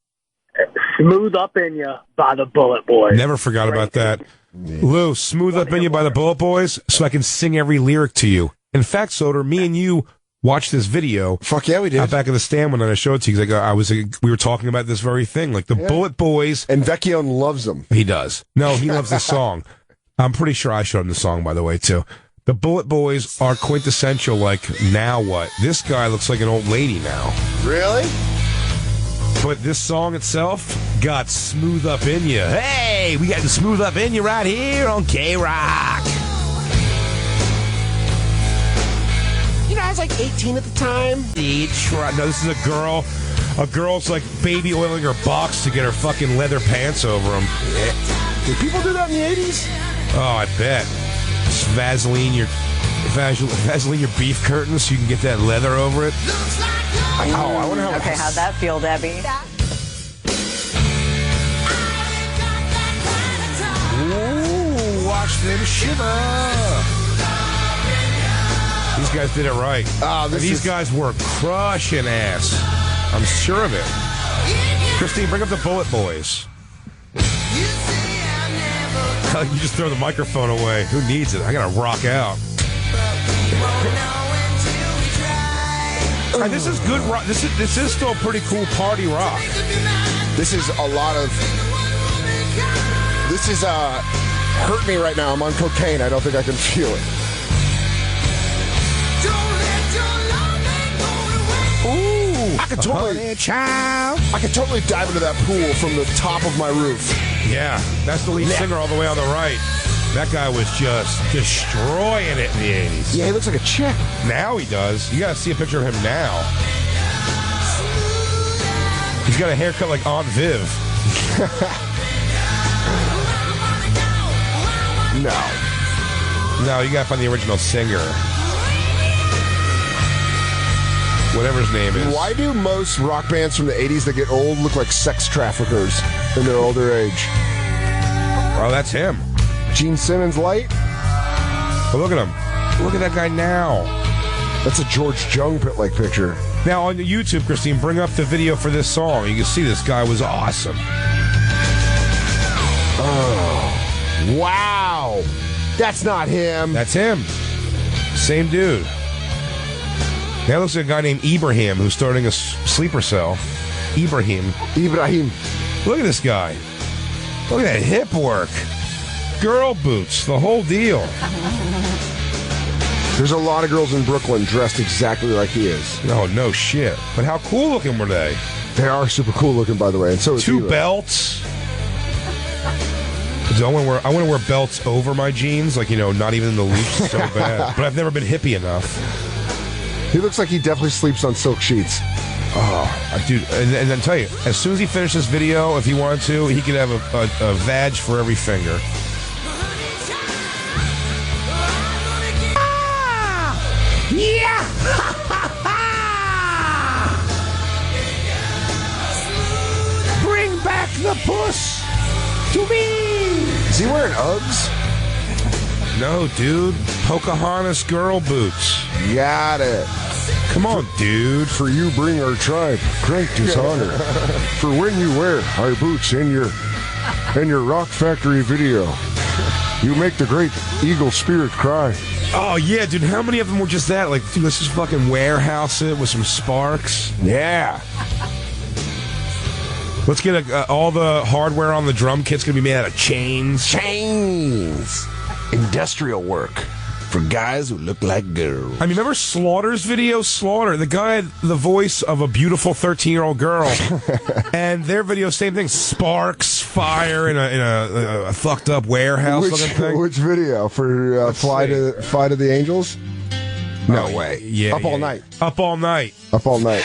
Smooth Up In Ya by the Bullet Boys. Never forgot about that. Lou, Smooth Up In Ya by the Bullet Boys, so I can sing every lyric to you. In fact, Soder, me and you watched this video. Fuck yeah, we did. Back in the stand when I showed it to you. We were talking about this very thing, like the Bullet Boys. And Vecchio loves them. He does. No, he loves this song. I'm pretty sure I showed him the song, by the way, too. The Bullet Boys are quintessential, like, now what? This guy looks like an old lady now. Really? But this song itself got Smooth Up In Ya. Hey, we got the Smooth Up In Ya right here on K-Rock. You know, I was like 18 at the time. No, this is a girl. A girl's like baby oiling her box to get her fucking leather pants over them. Yeah. Did people do that in the 80s? Oh, I bet. Just Vaseline your beef curtains so you can get that leather over it. I wonder how. Okay, how'd that feel, Debbie? Ooh, watch them shiver. These guys did it right. These guys were crushing ass. I'm sure of it. Christine, bring up the Bullet Boys. You just throw the microphone away. Who needs it? I gotta rock out. Right, this is good rock. This is still pretty cool party rock. This is a lot of. This is hurt me right now. I'm on cocaine. I don't think I can feel it. Ooh, I could totally dive into that pool from the top of my roof. Yeah, that's the lead singer all the way on the right. That guy was just destroying it in the 80s. Yeah, he looks like a chick. Now he does. You gotta see a picture of him now. He's got a haircut like Aunt Viv. No, you gotta find the original singer. Whatever his name is. Why do most rock bands from the 80s that get old look like sex traffickers in their older age? Oh, that's him. Gene Simmons light? Oh, look at him. Look at that guy now. That's a George Jung-like picture. Now, on YouTube, Christine, bring up the video for this song. You can see this guy was awesome. Oh, wow. That's not him. That's him. Same dude. That looks like a guy named Ibrahim who's starting a sleeper cell. Ibrahim. Look at this guy. Look at that hip work. Girl boots. The whole deal. There's a lot of girls in Brooklyn dressed exactly like he is. No shit. But how cool looking were they? They are super cool looking, by the way, and so is Two Eva. belts. I want to wear belts over my jeans, like, not even in the loops, so bad. But I've never been hippie enough. He looks like he definitely sleeps on silk sheets. Oh, dude, and then tell you, as soon as he finished this video, if he wanted to, he could have a vag for every finger. Yeah! Bring back the puss to me! Is he wearing Uggs? No, dude. Pocahontas girl boots. Got it. Come on, dude. For you bring our tribe great dishonor. For when you wear our boots in your Rock Factory video, you make the great eagle spirit cry. Oh, yeah, dude. How many of them were just that? Like, dude, let's just fucking warehouse it with some sparks. Yeah. Let's get all the hardware on the drum kit's going to be made out of chains. Chains. Industrial work for guys who look like girls. I mean, remember Slaughter's video? Slaughter, the guy had the voice of a beautiful 13-year-old girl. And their video, same thing. Sparks, fire in a fucked up warehouse looking thing. Which video? For Fly to the Angels? No way. Yeah. Up All Night. Up All Night. Up All Night.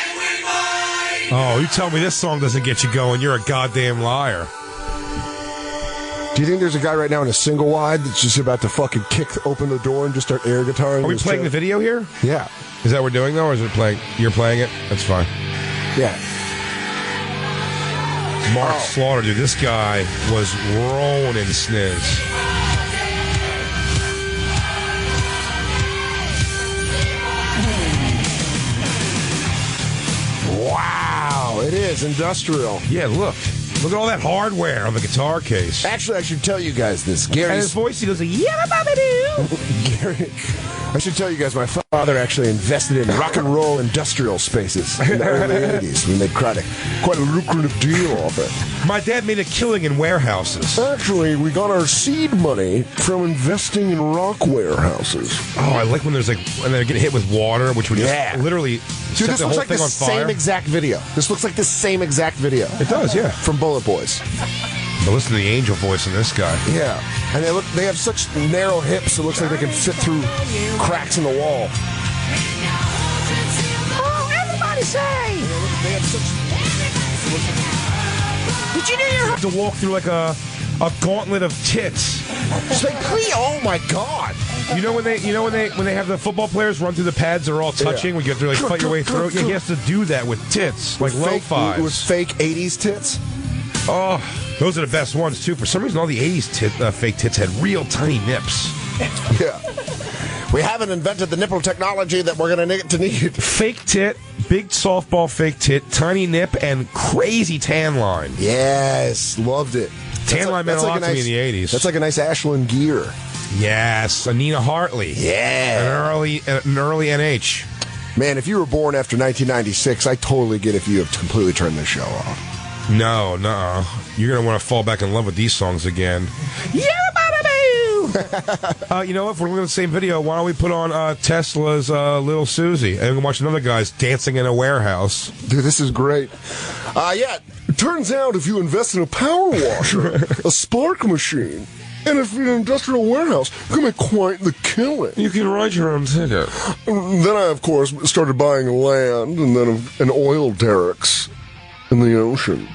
Oh, you tell me this song doesn't get you going. You're a goddamn liar. Do you think there's a guy right now in a single wide that's just about to fucking kick open the door and just start air guitaring? Are we playing the video here? Yeah. Is that what we're doing, though, or is it playing? You're playing it? That's fine. Yeah. Mark Slaughter, dude, this guy was rolling in sniz. Wow, it is industrial. Yeah, look at all that hardware on the guitar case. Actually, I should tell you guys this. And his voice, he goes, yeah, Gary, I should tell you guys, my father actually invested in rock and roll industrial spaces in the early 80s. We made quite a lucrative deal off it. My dad made a killing in warehouses. Actually, we got our seed money from investing in rock warehouses. Oh, I like when there's when they get hit with water, which would just literally Dude, set this the looks whole like thing the on fire. same exact video. This looks like the same exact video. It does, yeah. From Bullet Boys. But listen to the angel voice in this guy. Yeah. And they have such narrow hips, it looks like they can fit through cracks in the wall. Oh, everybody say! They have such... Did you know you have to walk through like a gauntlet of tits? Just like, please, oh my god! You know when they have the football players run through the pads, they're all touching. We get to fight your way through. Yeah, he has to do that with tits, like lo-fi. With fake 80s tits. Oh, those are the best ones too. For some reason, all the 80s fake tits had real tiny nips. Yeah. We haven't invented the nipple technology that we're going to need. Fake tit, big softball fake tit, tiny nip, and crazy tan line. Yes, loved it. Tan line meant a lot to me in the 80s. That's like a nice Ashland gear. Yes, Anina Hartley. Yeah. An early NH. Man, if you were born after 1996, I totally get if you have completely turned this show off. No. You're going to want to fall back in love with these songs again. Yeah, you know what? If we're looking at the same video, why don't we put on Tesla's Little Susie and we can watch another guy's dancing in a warehouse. Dude, this is great. Yeah, it turns out if you invest in a power washer, a spark machine, and if you're in an industrial warehouse, you can make quite the killing. You can write your own ticket. Then I, of course, started buying land and then an oil derricks in the ocean.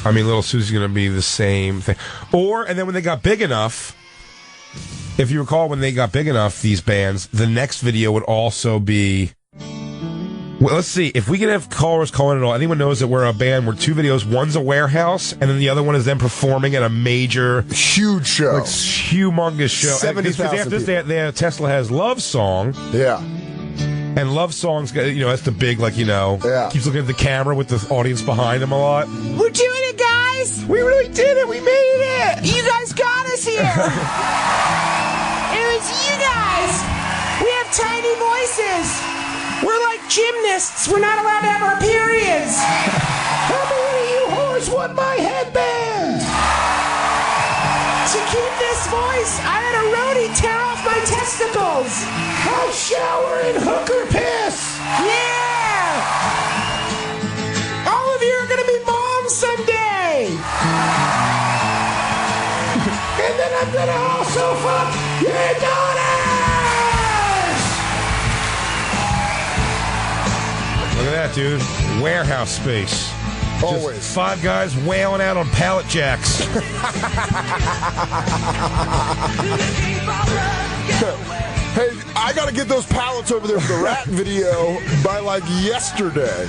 I mean, Little Susie's going to be the same thing. And then when they got big enough, if you recall, when they got big enough, these bands, the next video would also be... Well, let's see. If we can have callers calling it all, anyone knows that we're a band. We're two videos. One's a warehouse, and then the other one is them performing at a major... Huge show. Like, humongous show. 70,000 people. Tesla has Love Song. Yeah. And Love Song's, that's the big, keeps looking at the camera with the audience behind him a lot. We're doing it, guys! We really did it! We made it! You guys got us here! It was you guys! We have tiny voices! We're like gymnasts! We're not allowed to have our periods! How many of you whores want my headband? To keep this voice, I had a roadie tear off my testicles! How shower in hooker piss. Yeah. All of you are gonna be moms someday. And then I'm gonna also fuck your daughters. Look at that, dude. Warehouse space. Always. Just 5 guys wailing out on pallet jacks. Hey, I gotta get those pallets over there for the rat video by like yesterday.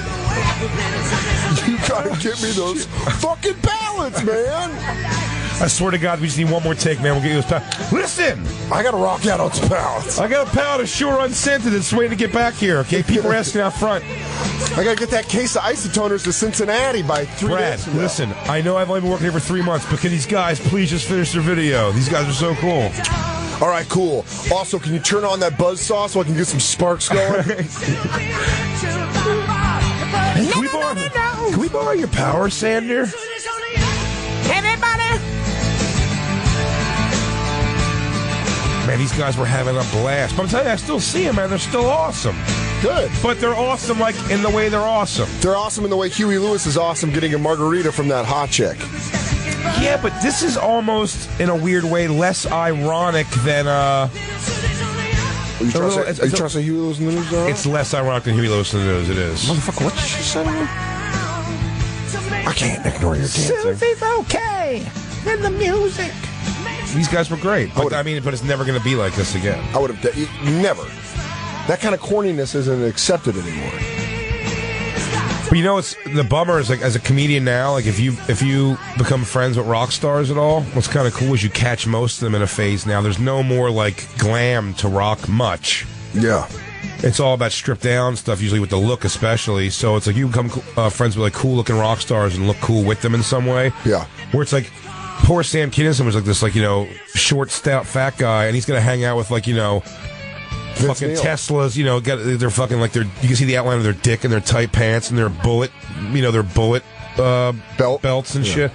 You gotta get me those fucking pallets, man. I swear to God, we just need one more take, man. We'll get you those pallets. Listen! I gotta rock out on some pallets. I got a pallet of Sure Unscented that's waiting to get back here, okay? People are asking out front. I gotta get that case of isotoners to Cincinnati by 3 Brad, days from now. listen, I know I've only been working here for 3 months, but can these guys please just finish their video? These guys are so cool. All right, cool. Also, can you turn on that buzzsaw so I can get some sparks going? Can we borrow your power sander? Everybody. Man, these guys were having a blast. But I'm telling you, I still see them, man. They're still awesome. Good. But they're awesome, like, in the way they're awesome. They're awesome in the way Huey Lewis is awesome getting a margarita from that hot chick. Yeah, but this is almost, in a weird way, less ironic than, Are you trying to say Huey Lewis in the news, though? It's less ironic than Huey Lewis in the news, it is. Motherfucker, what did you say? I can't ignore your dancing. Susie's okay. And the music. These guys were great. But, but it's never going to be like this again. I would have... Never. That kind of corniness isn't accepted anymore. But you know, it's the bummer is, like, as a comedian now, like, if you become friends with rock stars at all, what's kind of cool is you catch most of them in a phase now. There's no more, like, glam to rock much. Yeah. It's all about stripped down stuff, usually with the look especially. So it's like you become friends with, like, cool looking rock stars and look cool with them in some way. Yeah. Where it's like, poor Sam Kinison was like this, like, you know, short, stout, fat guy, and he's going to hang out with, like, you know, fucking Teslas, you know, they're fucking like you can see the outline of their dick and their tight pants and their bullet belts and shit.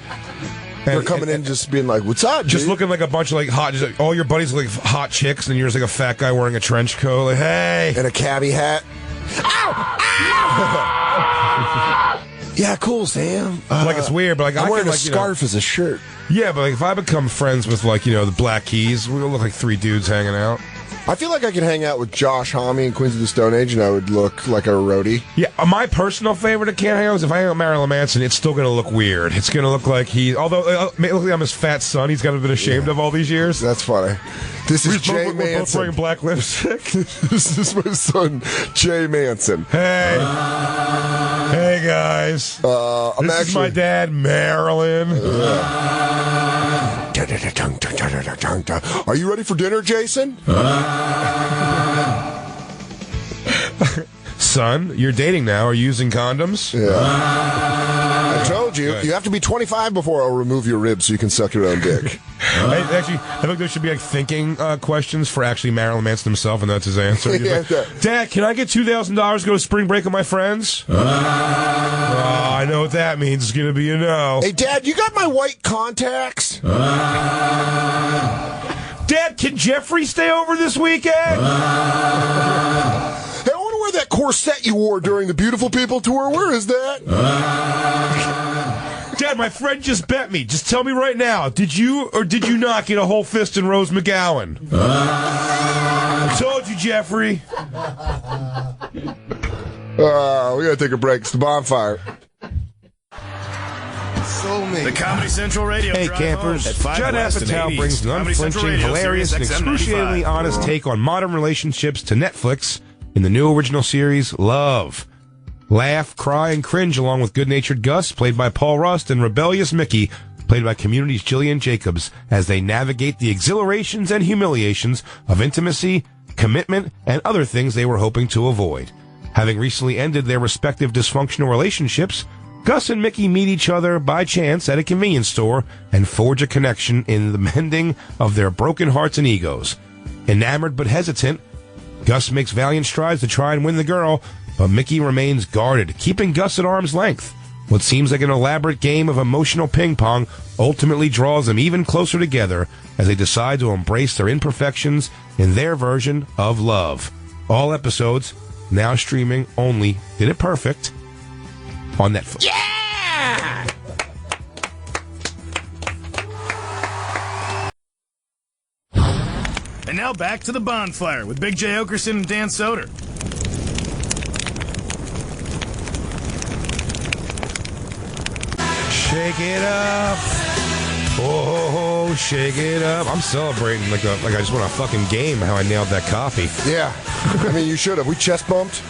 They're coming in just being like, "What's up?" Just dude? looking like a bunch of like hot, just like, all your buddies look like hot chicks, and you're just like a fat guy wearing a trench coat, like, hey, and a cabbie hat. Ow! Ow! Yeah, cool, Sam. Like, it's weird, but like I'm wearing a scarf as a shirt. Yeah, but like if I become friends with, like, you know, the Black Keys, we'll look like 3 dudes hanging out. I feel like I could hang out with Josh Homme and Queens of the Stone Age, and I would look like a roadie. Yeah, my personal favorite I can't hang out is if I hang out with Marilyn Manson, it's still going to look weird. It's going to look like although it look like I'm his fat son, he's kind of been ashamed of all these years. That's funny. This is Jay Manson. We're both wearing black lipstick. This is my son, Jay Manson. Hey. Hey, guys. This is my dad, Marilyn. Are you ready for dinner, Jason? Son, you're dating now. Are you using condoms? Yeah. I told you. You have to be 25 before I'll remove your ribs so you can suck your own dick. Actually, I think there should be like thinking questions for actually Marilyn Manson himself, and that's his answer. Like, Dad, can I get $2,000 to go to spring break with my friends? I know what that means. It's going to be a no. Hey, Dad, you got my white contacts? Dad, can Jeffrey stay over this weekend? Hey, I want to wear that corset you wore during the Beautiful People tour. Where is that? Dad, my friend just bet me. Just tell me right now. Did you or did you not get a whole fist in Rose McGowan? I told you, Jeffrey. We gotta take a break. It's the Bonfire. The Comedy Central Radio Hey, Drive campers. Home at 5 Judd West and Apatow 80s. brings an Comedy Central unflinching, Radio, hilarious, and Sirius XM excruciatingly 95. honest take on modern relationships to Netflix in the new original series, Love. Laugh, cry, and cringe along with good-natured Gus, played by Paul Rust, and rebellious Mickey, played by Community's Jillian Jacobs, as they navigate the exhilarations and humiliations of intimacy, commitment, and other things they were hoping to avoid. Having recently ended their respective dysfunctional relationships, Gus and Mickey meet each other by chance at a convenience store and forge a connection in the mending of their broken hearts and egos. Enamored but hesitant, Gus makes valiant strides to try and win the girl, but Mickey remains guarded, keeping Gus at arm's length. What seems like an elaborate game of emotional ping-pong ultimately draws them even closer together as they decide to embrace their imperfections in their version of love. All episodes now streaming only. Did it perfect on Netflix. Yeah! And now back to the Bonfire with Big J. Oakerson and Dan Soder. Shake it up. Oh, shake it up. I'm celebrating like I just won a fucking game how I nailed that coffee. Yeah. I mean, you should have. We chest bumped.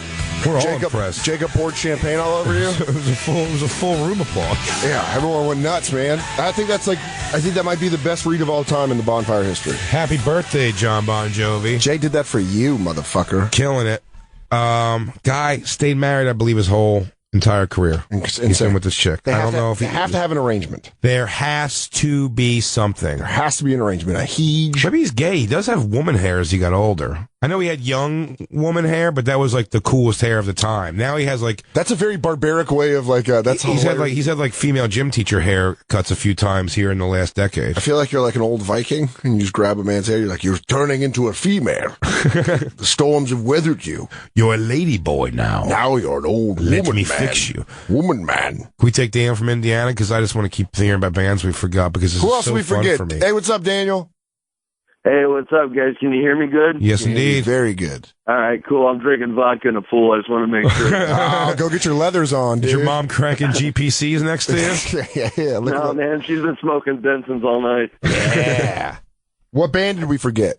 We're all impressed. Jacob poured champagne all over you. It was a full room applause. Yeah, everyone went nuts, man. I think that might be the best read of all time in the Bonfire history. Happy birthday, John Bon Jovi. Jay did that for you, motherfucker. Killing it. Guy stayed married, I believe, his whole entire career. He's been with this chick. I don't know if they have to have an arrangement. There has to be something. There has to be an arrangement. Maybe he's gay. He does have woman hair as he got older. I know he had young woman hair, but that was like the coolest hair of the time. Now he has like that's a very barbaric way of like that's he's had like female gym teacher haircuts a few times here in the last decade. I feel like you're like an old Viking and you just grab a man's hair. You're like you're turning into a female. The storms have weathered you. You're a lady boy now. Now you're an old Let woman me man. fix you, woman man. Can we take Dan from Indiana because I just want to keep thinking about bands we forgot because it's who else so we fun forget? for me. Hey, what's up, Daniel? Hey, what's up, guys? Can you hear me good? Yes, indeed. Very good. All right, cool. I'm drinking vodka in a pool. I just want to make sure. Oh, go get your leathers on, dude. Is your mom cranking GPCs next to you? Yeah. No, man, she's been smoking Benson's all night. Yeah. What band did we forget?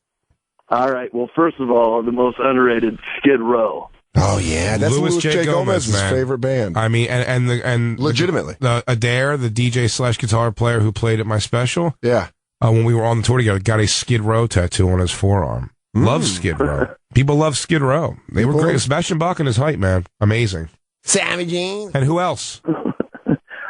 All right. Well, first of all, the most underrated, Skid Row. Oh yeah, that's Louis J. Gomez's man. favorite band. I mean, and legitimately, Adair, the DJ/guitar player who played at my special. Yeah. When we were on the tour together, got a Skid Row tattoo on his forearm. Loves Skid Row. People love Skid Row. They were great. Sebastian Bach and his height, man. Amazing. Savaging. And who else?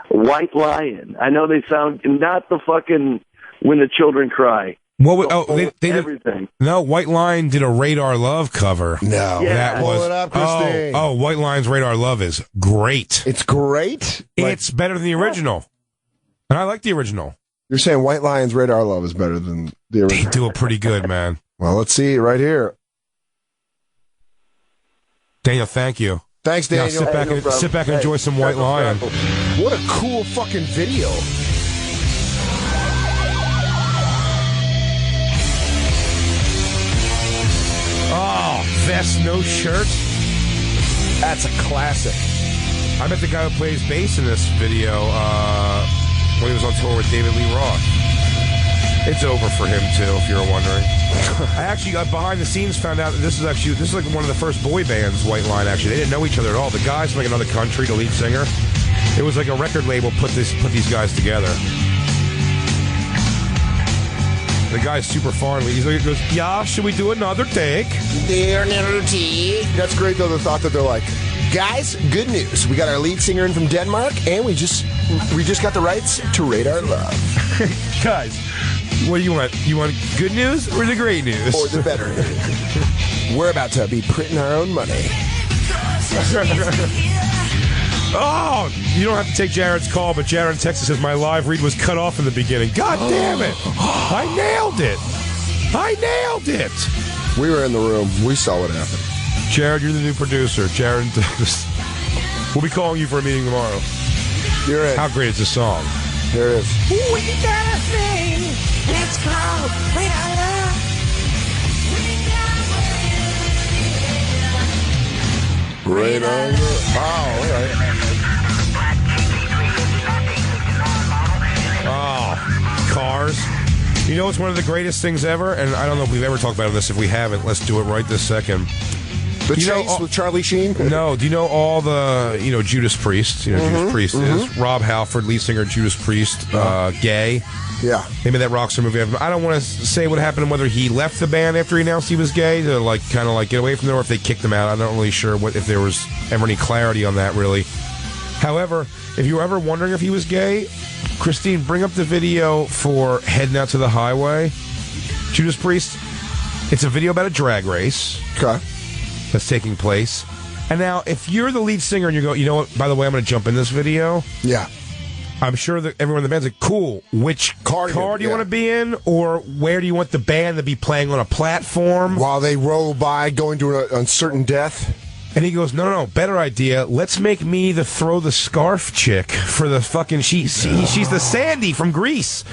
White Lion. I know they sound not the fucking When the Children Cry. What? They did everything. No, White Line did a Radar Love cover. No, yeah. that was. Pull it up, Christine. Oh, White Line's Radar Love is great. It's great. It's better than the original, and I like the original. You're saying White Lion's Radar Love is better than the original? They do it pretty good, man. Well, let's see right here. Daniel, thank you. Thanks, Daniel. Now sit back and enjoy some White Lion. What a cool fucking video. Oh, vest, no shirt. That's a classic. I met the guy who plays bass in this video when he was on tour with David Lee Roth. It's over for him too, if you're wondering. I actually got behind the scenes, found out that this is like one of the first boy bands, White Line. Actually, they didn't know each other at all. The guy's from like another country, the lead singer. It was like a record label put these guys together. The guy's super foreign. He goes, "Yeah, should we do another take?" That's great though. The thought that they're like, guys, good news. We got our lead singer in from Denmark, and we just got the rights to Radar Love. Guys, what do you want? You want good news or the great news? Or the better news. We're about to be printing our own money. Oh, you don't have to take Jared's call, but Jared in Texas says my live read was cut off in the beginning. God damn it. I nailed it. We were in the room. We saw what happened. Jared, you're the new producer. Jared, we'll be calling you for a meeting tomorrow. You're in. How great is this song? Here it is. We got a thing. It's called Radar Love. Radar Love. Oh, all right. Oh, Cars. You know, it's one of the greatest things ever, and I don't know if we've ever talked about this. If we haven't, let's do it right this second. The Chase with Charlie Sheen? No. Do you know all the, Judas Priest? Judas Priest is Rob Halford, lead singer of Judas Priest, gay. Yeah. They made that Rockstar movie. I don't want to say what happened and whether he left the band after he announced he was gay to kind of get away from there, or if they kicked him out. I'm not really sure if there was ever any clarity on that, really. However, if you were ever wondering if he was gay, Christine, bring up the video for Heading Out to the Highway. Judas Priest. It's a video about a drag race. Okay. That's taking place. And now, if you're the lead singer and you go, you know what, by the way, I'm going to jump in this video. Yeah. I'm sure that everyone in the band's like, cool, which car do you want to be in? Or where do you want the band to be playing on a platform? While they roll by, going to an uncertain death. And he goes, no, better idea. Let's make me the throw the scarf chick for the fucking... She's the Sandy from Grease.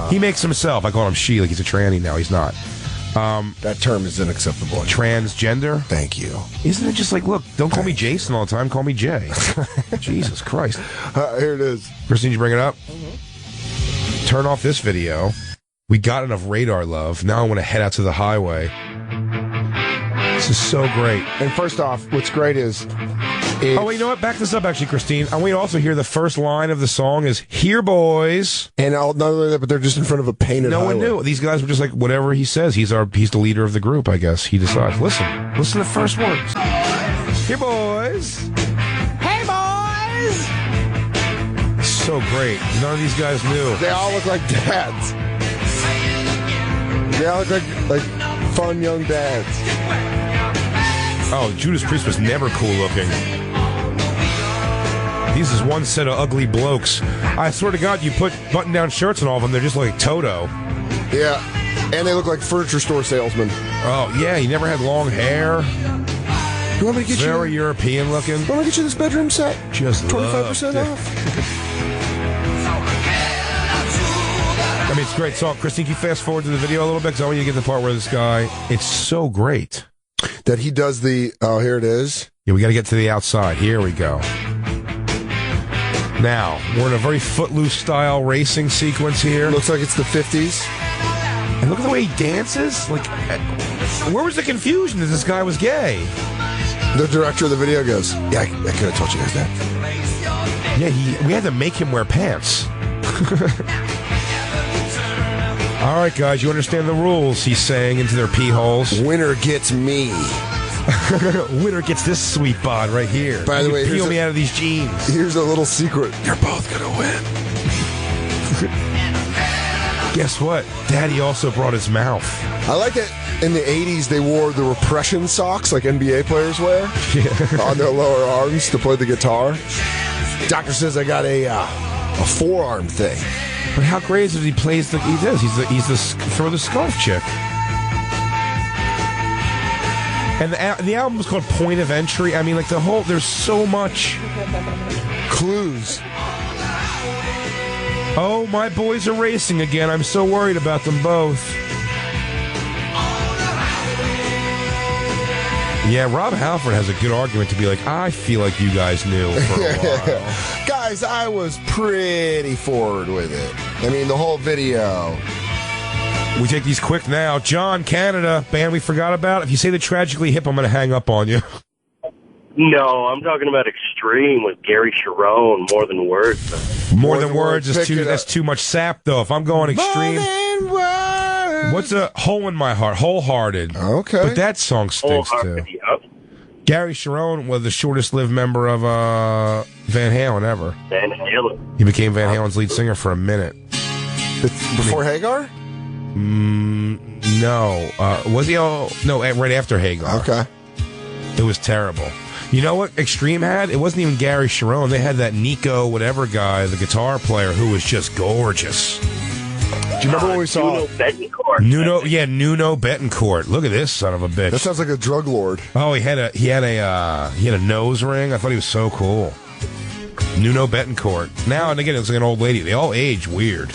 He makes himself. I call him she, like he's a tranny now. He's not. That term is unacceptable. Transgender? Thank you. Isn't it just like, look, don't call me Jason all the time, call me Jay. Jesus Christ. Here it is. Christine, did you bring it up? Mm-hmm. Turn off this video. We got enough radar love. Now I want to head out to the highway. This is so great. And first off, what's great is... Oh, wait, you know what? Back this up, actually, Christine. I want you to also hear the first line of the song is, "Here, boys." And not only that, but they're just in front of a painted highway. No one knew. These guys were just like, whatever he says. He's the leader of the group, I guess. He decides. Listen to the first words. "Here, boys." Hey, boys! So great. None of these guys knew. They all look like dads. They all look like fun young dads. Oh, Judas Priest was never cool looking. These is one set of ugly blokes. I swear to God, you put button-down shirts on all of them, they're just like Toto. Yeah, and they look like furniture store salesmen. Oh, yeah, he never had long hair. You want me to get Very European looking. You want me to get you this bedroom set? Just 25% off. I mean, it's a great song. Christine, can you fast forward to the video a little bit? Because I want you to get to the part where this guy, it's so great. That he does the, oh, here it is. Yeah, we got to get to the outside. Here we go. Now, we're in a very Footloose style racing sequence here. Looks like it's the 50s. And look at the way he dances. Like, where was the confusion that this guy was gay? The director of the video goes, yeah, I could have told you guys that. Yeah, we had to make him wear pants. All right, guys, you understand the rules, he's saying into their pee holes. Winner gets me. Winner gets this sweet bod right here. By the way, peel me out of these jeans. Here's a little secret. You're both going to win. Guess what? Daddy also brought his mouth. I like that in the 80s they wore the repression socks like NBA players wear on their lower arms to play the guitar. Doctor says I got a forearm thing. But how great is it he plays the... He does. He's the throw the scarf chick. And the album is called Point of Entry. I mean, like the whole... There's so much... clues. Oh, my boys are racing again. I'm so worried about them both. Yeah, Rob Halford has a good argument to be like, I feel like you guys knew for a while. Guys, I was pretty forward with it. I mean, the whole video. We take these quick now. John, Canada, band we forgot about. If you say the Tragically Hip, I'm going to hang up on you. No, I'm talking about Extreme with Gary Sharon, More Than Words. More Than Words is that's too much sap, though. If I'm going Extreme... More Than Words. What's a Hole in My Heart? Wholehearted. Okay. But that song stinks, too. Yep. Gary Sharon was the shortest-lived member of Van Halen ever. Van Halen. He became Van Halen's lead singer for a minute. Before Hagar? No. Was he all... No, right after Hagar. Okay. It was terrible. You know what Extreme had? It wasn't even Gary Sharon. They had that Nico whatever guy, the guitar player, who was just gorgeous. Do you remember when we saw... Nuno Betancourt. Nuno Betancourt. Look at this son of a bitch. That sounds like a drug lord. Oh, he had a nose ring. I thought he was so cool. Nuno Betancourt. Now and again, it's like an old lady. They all age weird.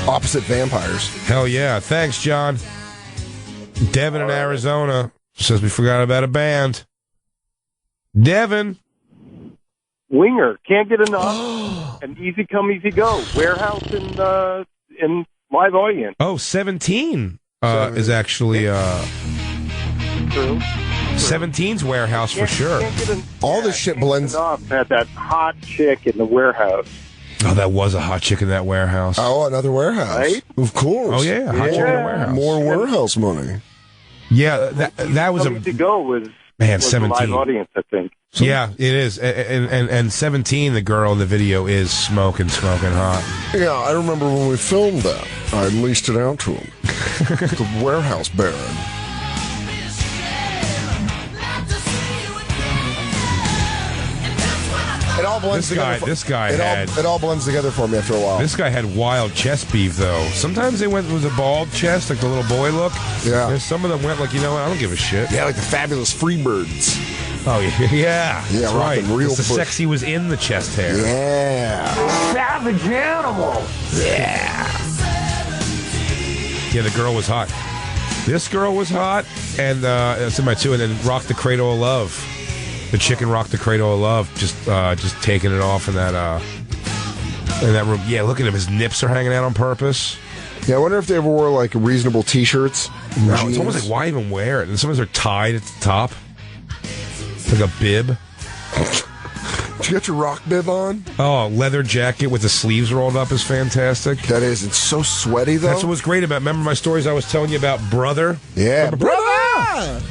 Opposite vampires. Hell yeah. Thanks, John. Devin in Arizona says we forgot about a band. Devin. Winger, can't get enough. And Easy Come, Easy Go. Warehouse in live audience. Oh, 17 is actually... True. 17's Warehouse for sure. All this shit blends... At that hot chick in the Warehouse. Oh, that was a hot chick in that Warehouse. Oh, another Warehouse. Right? Of course. Oh, yeah, hot chick in the Warehouse. More Warehouse money. Yeah, that was Easy Go was 17. live audience, I think. So, yeah, it is. And 17, the girl in the video, is smoking hot. Yeah, I remember when we filmed that. I leased it out to him. The Warehouse Baron. all blends together. It all blends together for me after a while. This guy had wild chest beef, though. Sometimes they went with a bald chest, like the little boy look. Yeah. And some of them went like, you know what, I don't give a shit. Yeah, like the Fabulous Freebirds. Oh, yeah. Yeah, that's right. Real the sexy was in the chest hair. Yeah. Savage animal. Yeah. Yeah, the girl was hot. This girl was hot, and that's in my two. And then Rock the Cradle of Love. The chicken Rock the Cradle of Love, just taking it off in that room. Yeah, look at him. His nips are hanging out on purpose. Yeah, I wonder if they ever wore like reasonable T-shirts. No, it's almost like, why even wear it? And some of them are tied at the top. Like a bib. Did you got your rock bib on? Oh, leather jacket with the sleeves rolled up is fantastic. That is. It's so sweaty, though. That's what was great about. Remember my stories I was telling you about Brother? Yeah.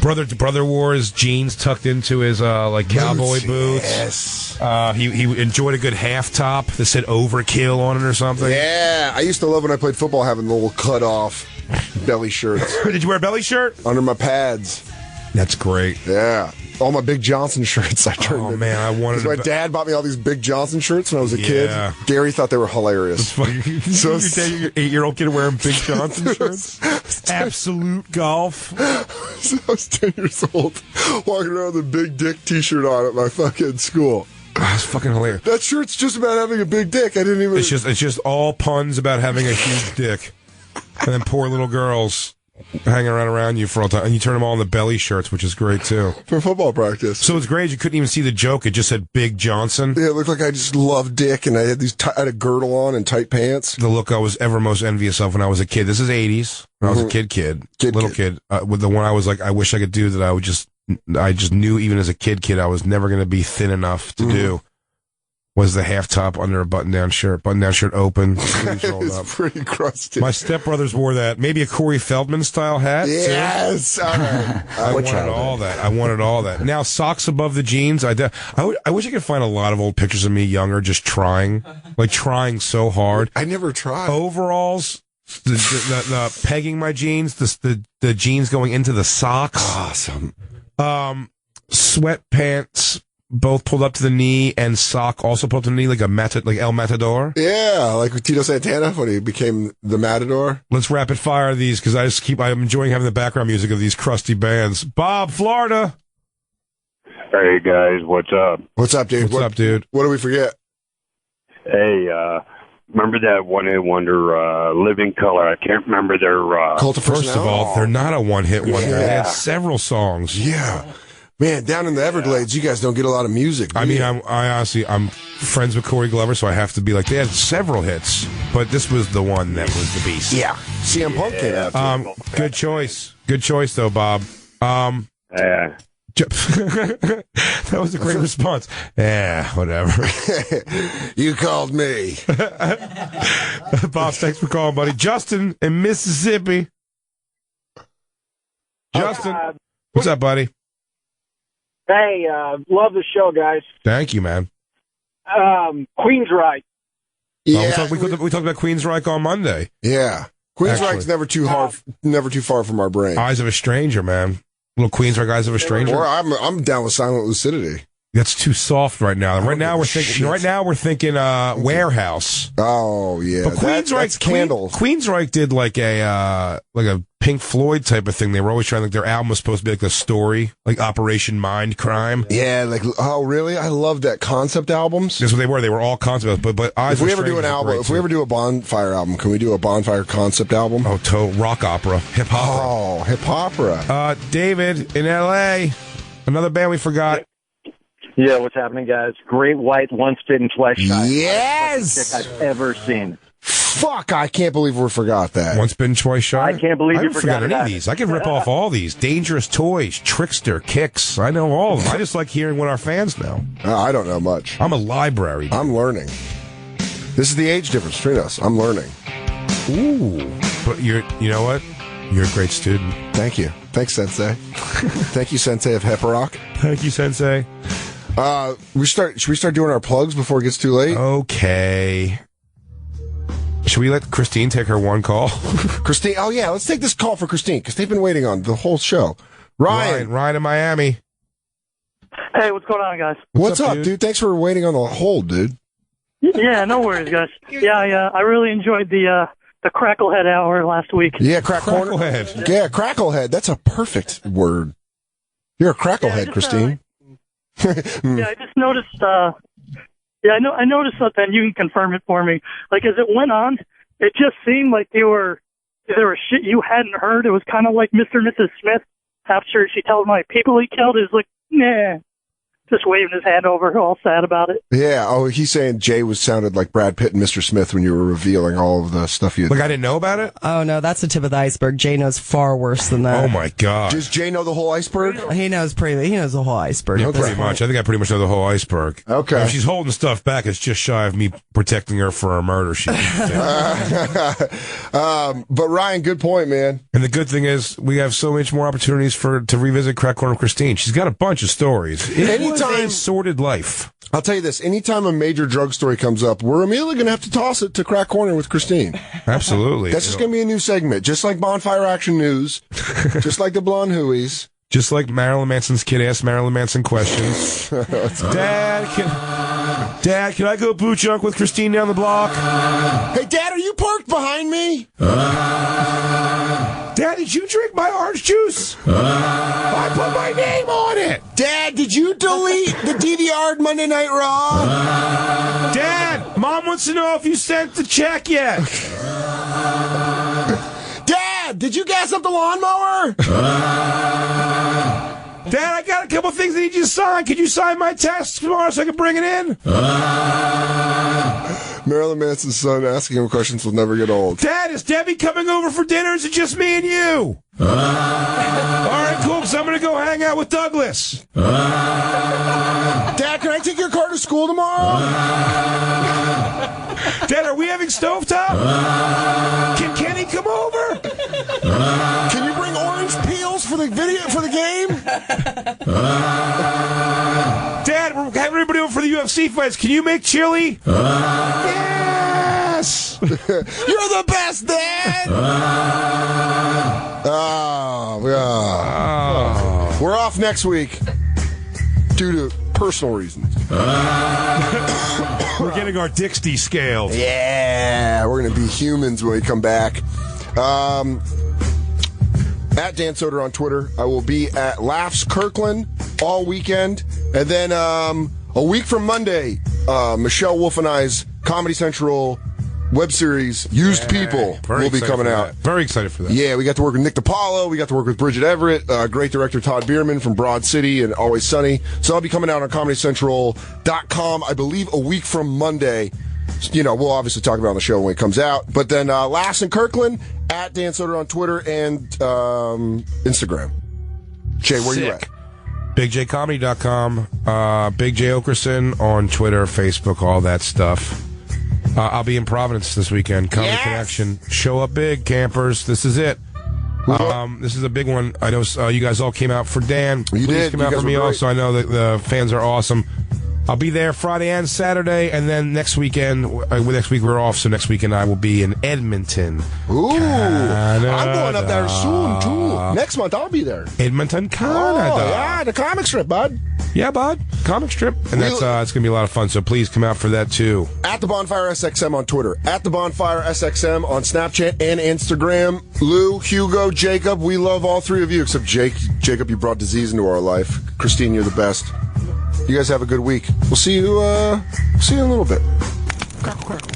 Brother wore his jeans tucked into his like cowboy boots. Yes. He enjoyed a good half top that said Overkill on it or something. Yeah. I used to love when I played football having the little cut off belly shirts. Did you wear a belly shirt? Under my pads. That's great. Yeah. All my Big Johnson shirts I turned Oh, man, I wanted my dad bought me all these Big Johnson shirts when I was a kid. Gary thought they were hilarious. So your 8-year-old kid wearing Big Johnson shirts? Absolute golf. So I was 10 years old, walking around with a big dick T-shirt on at my fucking school. That's fucking hilarious. That shirt's just about having a big dick. I didn't even... It's just all puns about having a huge dick. And then poor little girls hanging around you for all time. And you turn them all into belly shirts, which is great, too. For football practice. So it's great. You couldn't even see the joke. It just said Big Johnson. Yeah, it looked like I just loved dick, and I had I had a girdle on and tight pants. The look I was ever most envious of when I was a kid. This is 80s. When I was a kid. Little kid. With the one I was like, I wish I could do that. I just knew even as a kid, I was never going to be thin enough to do. Was the half top under a button-down shirt open, sleeves rolled up. Pretty crusty. My stepbrothers wore that. Maybe a Corey Feldman style hat. Yes, too. All right. I wanted all that. Now socks above the jeans. I wish I could find a lot of old pictures of me younger, just trying so hard. I never tried. Overalls, the pegging my jeans, the jeans going into the socks. Awesome. Sweatpants. Both pulled up to the knee, and sock also pulled up to the knee, like El Matador. Yeah, like with Tito Santana when he became the Matador. Let's rapid fire these because I'm enjoying having the background music of these crusty bands. Bob, Florida. Hey guys, what's up? What's up, dude? What's up, dude? What do we forget? Hey, remember that one-hit wonder, Living Color? I can't remember their. First of all, they're not a one-hit wonder. Yeah. They had several songs. Yeah. Man, down in the Everglades, you guys don't get a lot of music. I mean, I honestly, I'm friends with Corey Glover, so I have to be like, they had several hits, but this was the one that was the beast. Yeah. CM Punk came out. Good choice. Good choice, though, Bob. Yeah. That was a great response. Yeah, whatever. You called me. Bob, thanks for calling, buddy. Justin in Mississippi. Justin. What's up, buddy? Hey, love the show, guys. Thank you, man. Queensryche. Yeah, we talked about Queensryche on Monday. Yeah, Queensryche's never too far from our brain. Eyes of a Stranger, man. Little Queensryche, Eyes of a Stranger. Or I'm down with Silent Lucidity. That's too soft right now. Right now we're thinking Warehouse. Oh yeah, but that's Candle. Queensryche did like a Pink Floyd type of thing. They were always trying, like, their album was supposed to be like a story, like Operation Mind Crime. Yeah, like, oh really? I love that concept albums. That's what they were. They were all concept. But if we ever do an album, if we ever do a Bonfire album, can we do a Bonfire concept album? Oh, rock opera, hip opera. Oh, hip opera. David in L.A. Another band we forgot. Yeah, what's happening, guys? Great White, Once Bitten, Twice Shy. Yes! I've ever seen. Fuck, I can't believe we forgot that. Once Bitten, Twice Shy? I can't believe you forgot any that. of these. I can rip off all these. Dangerous Toys, Trickster, Kicks. I know all of them. I just like hearing what our fans know. I don't know much. I'm a library. I'm learning. This is the age difference between us. I'm learning. Ooh. But you know what? You're a great student. Thank you. Thanks, Sensei. Thank you, Sensei of Hip Rock. Thank you, Sensei. Should we start doing our plugs before it gets too late? Okay. Should we let Christine take her one call? Christine, oh yeah, let's take this call for Christine, because they've been waiting on the whole show. Ryan in Miami. Hey, what's going on, guys? What's up, dude? Thanks for waiting on the hold, dude. Yeah, no worries, guys. Yeah, I really enjoyed the Cracklehead hour last week. Yeah, Cracklehead. Yeah, Cracklehead. That's a perfect word. You're a Cracklehead, Christine. Yeah, I just noticed. I noticed something. You can confirm it for me. Like as it went on, it just seemed like there were shit you hadn't heard. It was kind of like Mr. and Mrs. Smith after she told my people he killed. Is like, nah. Just waving his hand over, all sad about it. Yeah. Oh, he's saying Jay sounded like Brad Pitt and Mr. Smith when you were revealing all of the stuff you. Like I didn't know about it. Oh no, that's the tip of the iceberg. Jay knows far worse than that. Oh my god. Does Jay know the whole iceberg? He knows the whole iceberg. Yeah, pretty much. I think I pretty much know the whole iceberg. Okay. If she's holding stuff back, it's just shy of me protecting her for a murder. But Ryan, good point, man. And the good thing is, we have so much more opportunities to revisit Crack Corner Christine. She's got a bunch of stories. Anytime a sordid life. I'll tell you this: anytime a major drug story comes up, we're immediately going to have to toss it to Crack Corner with Christine. Absolutely. That's just going to be a new segment, just like Bonfire Action News, just like the Blonde Hooies. Just like Marilyn Manson's kid asked Marilyn Manson questions. Dad, can I go boot junk with Christine down the block? Hey, Dad, are you parked behind me? Dad, did you drink my orange juice? I put my name on it. Dad, did you delete the DVR'd Monday Night Raw? Dad, Mom wants to know if you sent the check yet. Dad, did you gas up the lawnmower? Dad, I got a couple things I need you to sign. Could you sign my test tomorrow so I can bring it in? Marilyn Manson's son asking him questions will never get old. Dad, is Debbie coming over for dinner? Or is it just me and you? All right, cool, because I'm going to go hang out with Douglas. Dad, can I take your car to school tomorrow? Dad, are we having stovetop? Can Kenny come over? Can you bring orange peels for the game? Dad, we're having everybody over for the UFC fights. Can you make chili? Yes! You're the best, Dad! We're off next week due to personal reasons. We're getting our dicks descaled. Yeah, we're going to be humans when we come back. At Dan Soder on Twitter. I will be at Laughs Kirkland all weekend. And then a week from Monday, Michelle Wolf and I's Comedy Central web series, Used People, will be coming out. Very excited for that. Yeah, we got to work with Nick DiPaolo. We got to work with Bridget Everett, great director Todd Bierman from Broad City and Always Sunny. So I'll be coming out on ComedyCentral.com, I believe, a week from Monday. You know, we'll obviously talk about it on the show when it comes out. But then Laughs in Kirkland, at Dan Soder on Twitter and Instagram. Jay, where you at? BigJComedy.com, Big J Oakerson on Twitter, Facebook, all that stuff. I'll be in Providence this weekend. Comedy Connection. Show up big, campers. This is it. This is a big one. I know you guys all came out for Dan. You Please did. come out for me also. I know that the fans are awesome. I'll be there Friday and Saturday, and then next weekend, next week we're off, so next weekend I will be in Edmonton. Ooh, Canada. I'm going up there soon, too. Next month I'll be there. Edmonton, Canada. Oh, yeah, the comic strip, bud. Yeah, bud. Comic strip. And that's it's going to be a lot of fun, so please come out for that, too. At the Bonfire SXM on Twitter. At the Bonfire SXM on Snapchat and Instagram. Lou, Hugo, Jacob, we love all three of you, except Jake. Jacob, you brought disease into our life. Christine, you're the best. You guys have a good week. We'll see you in a little bit. Crackle, crackle.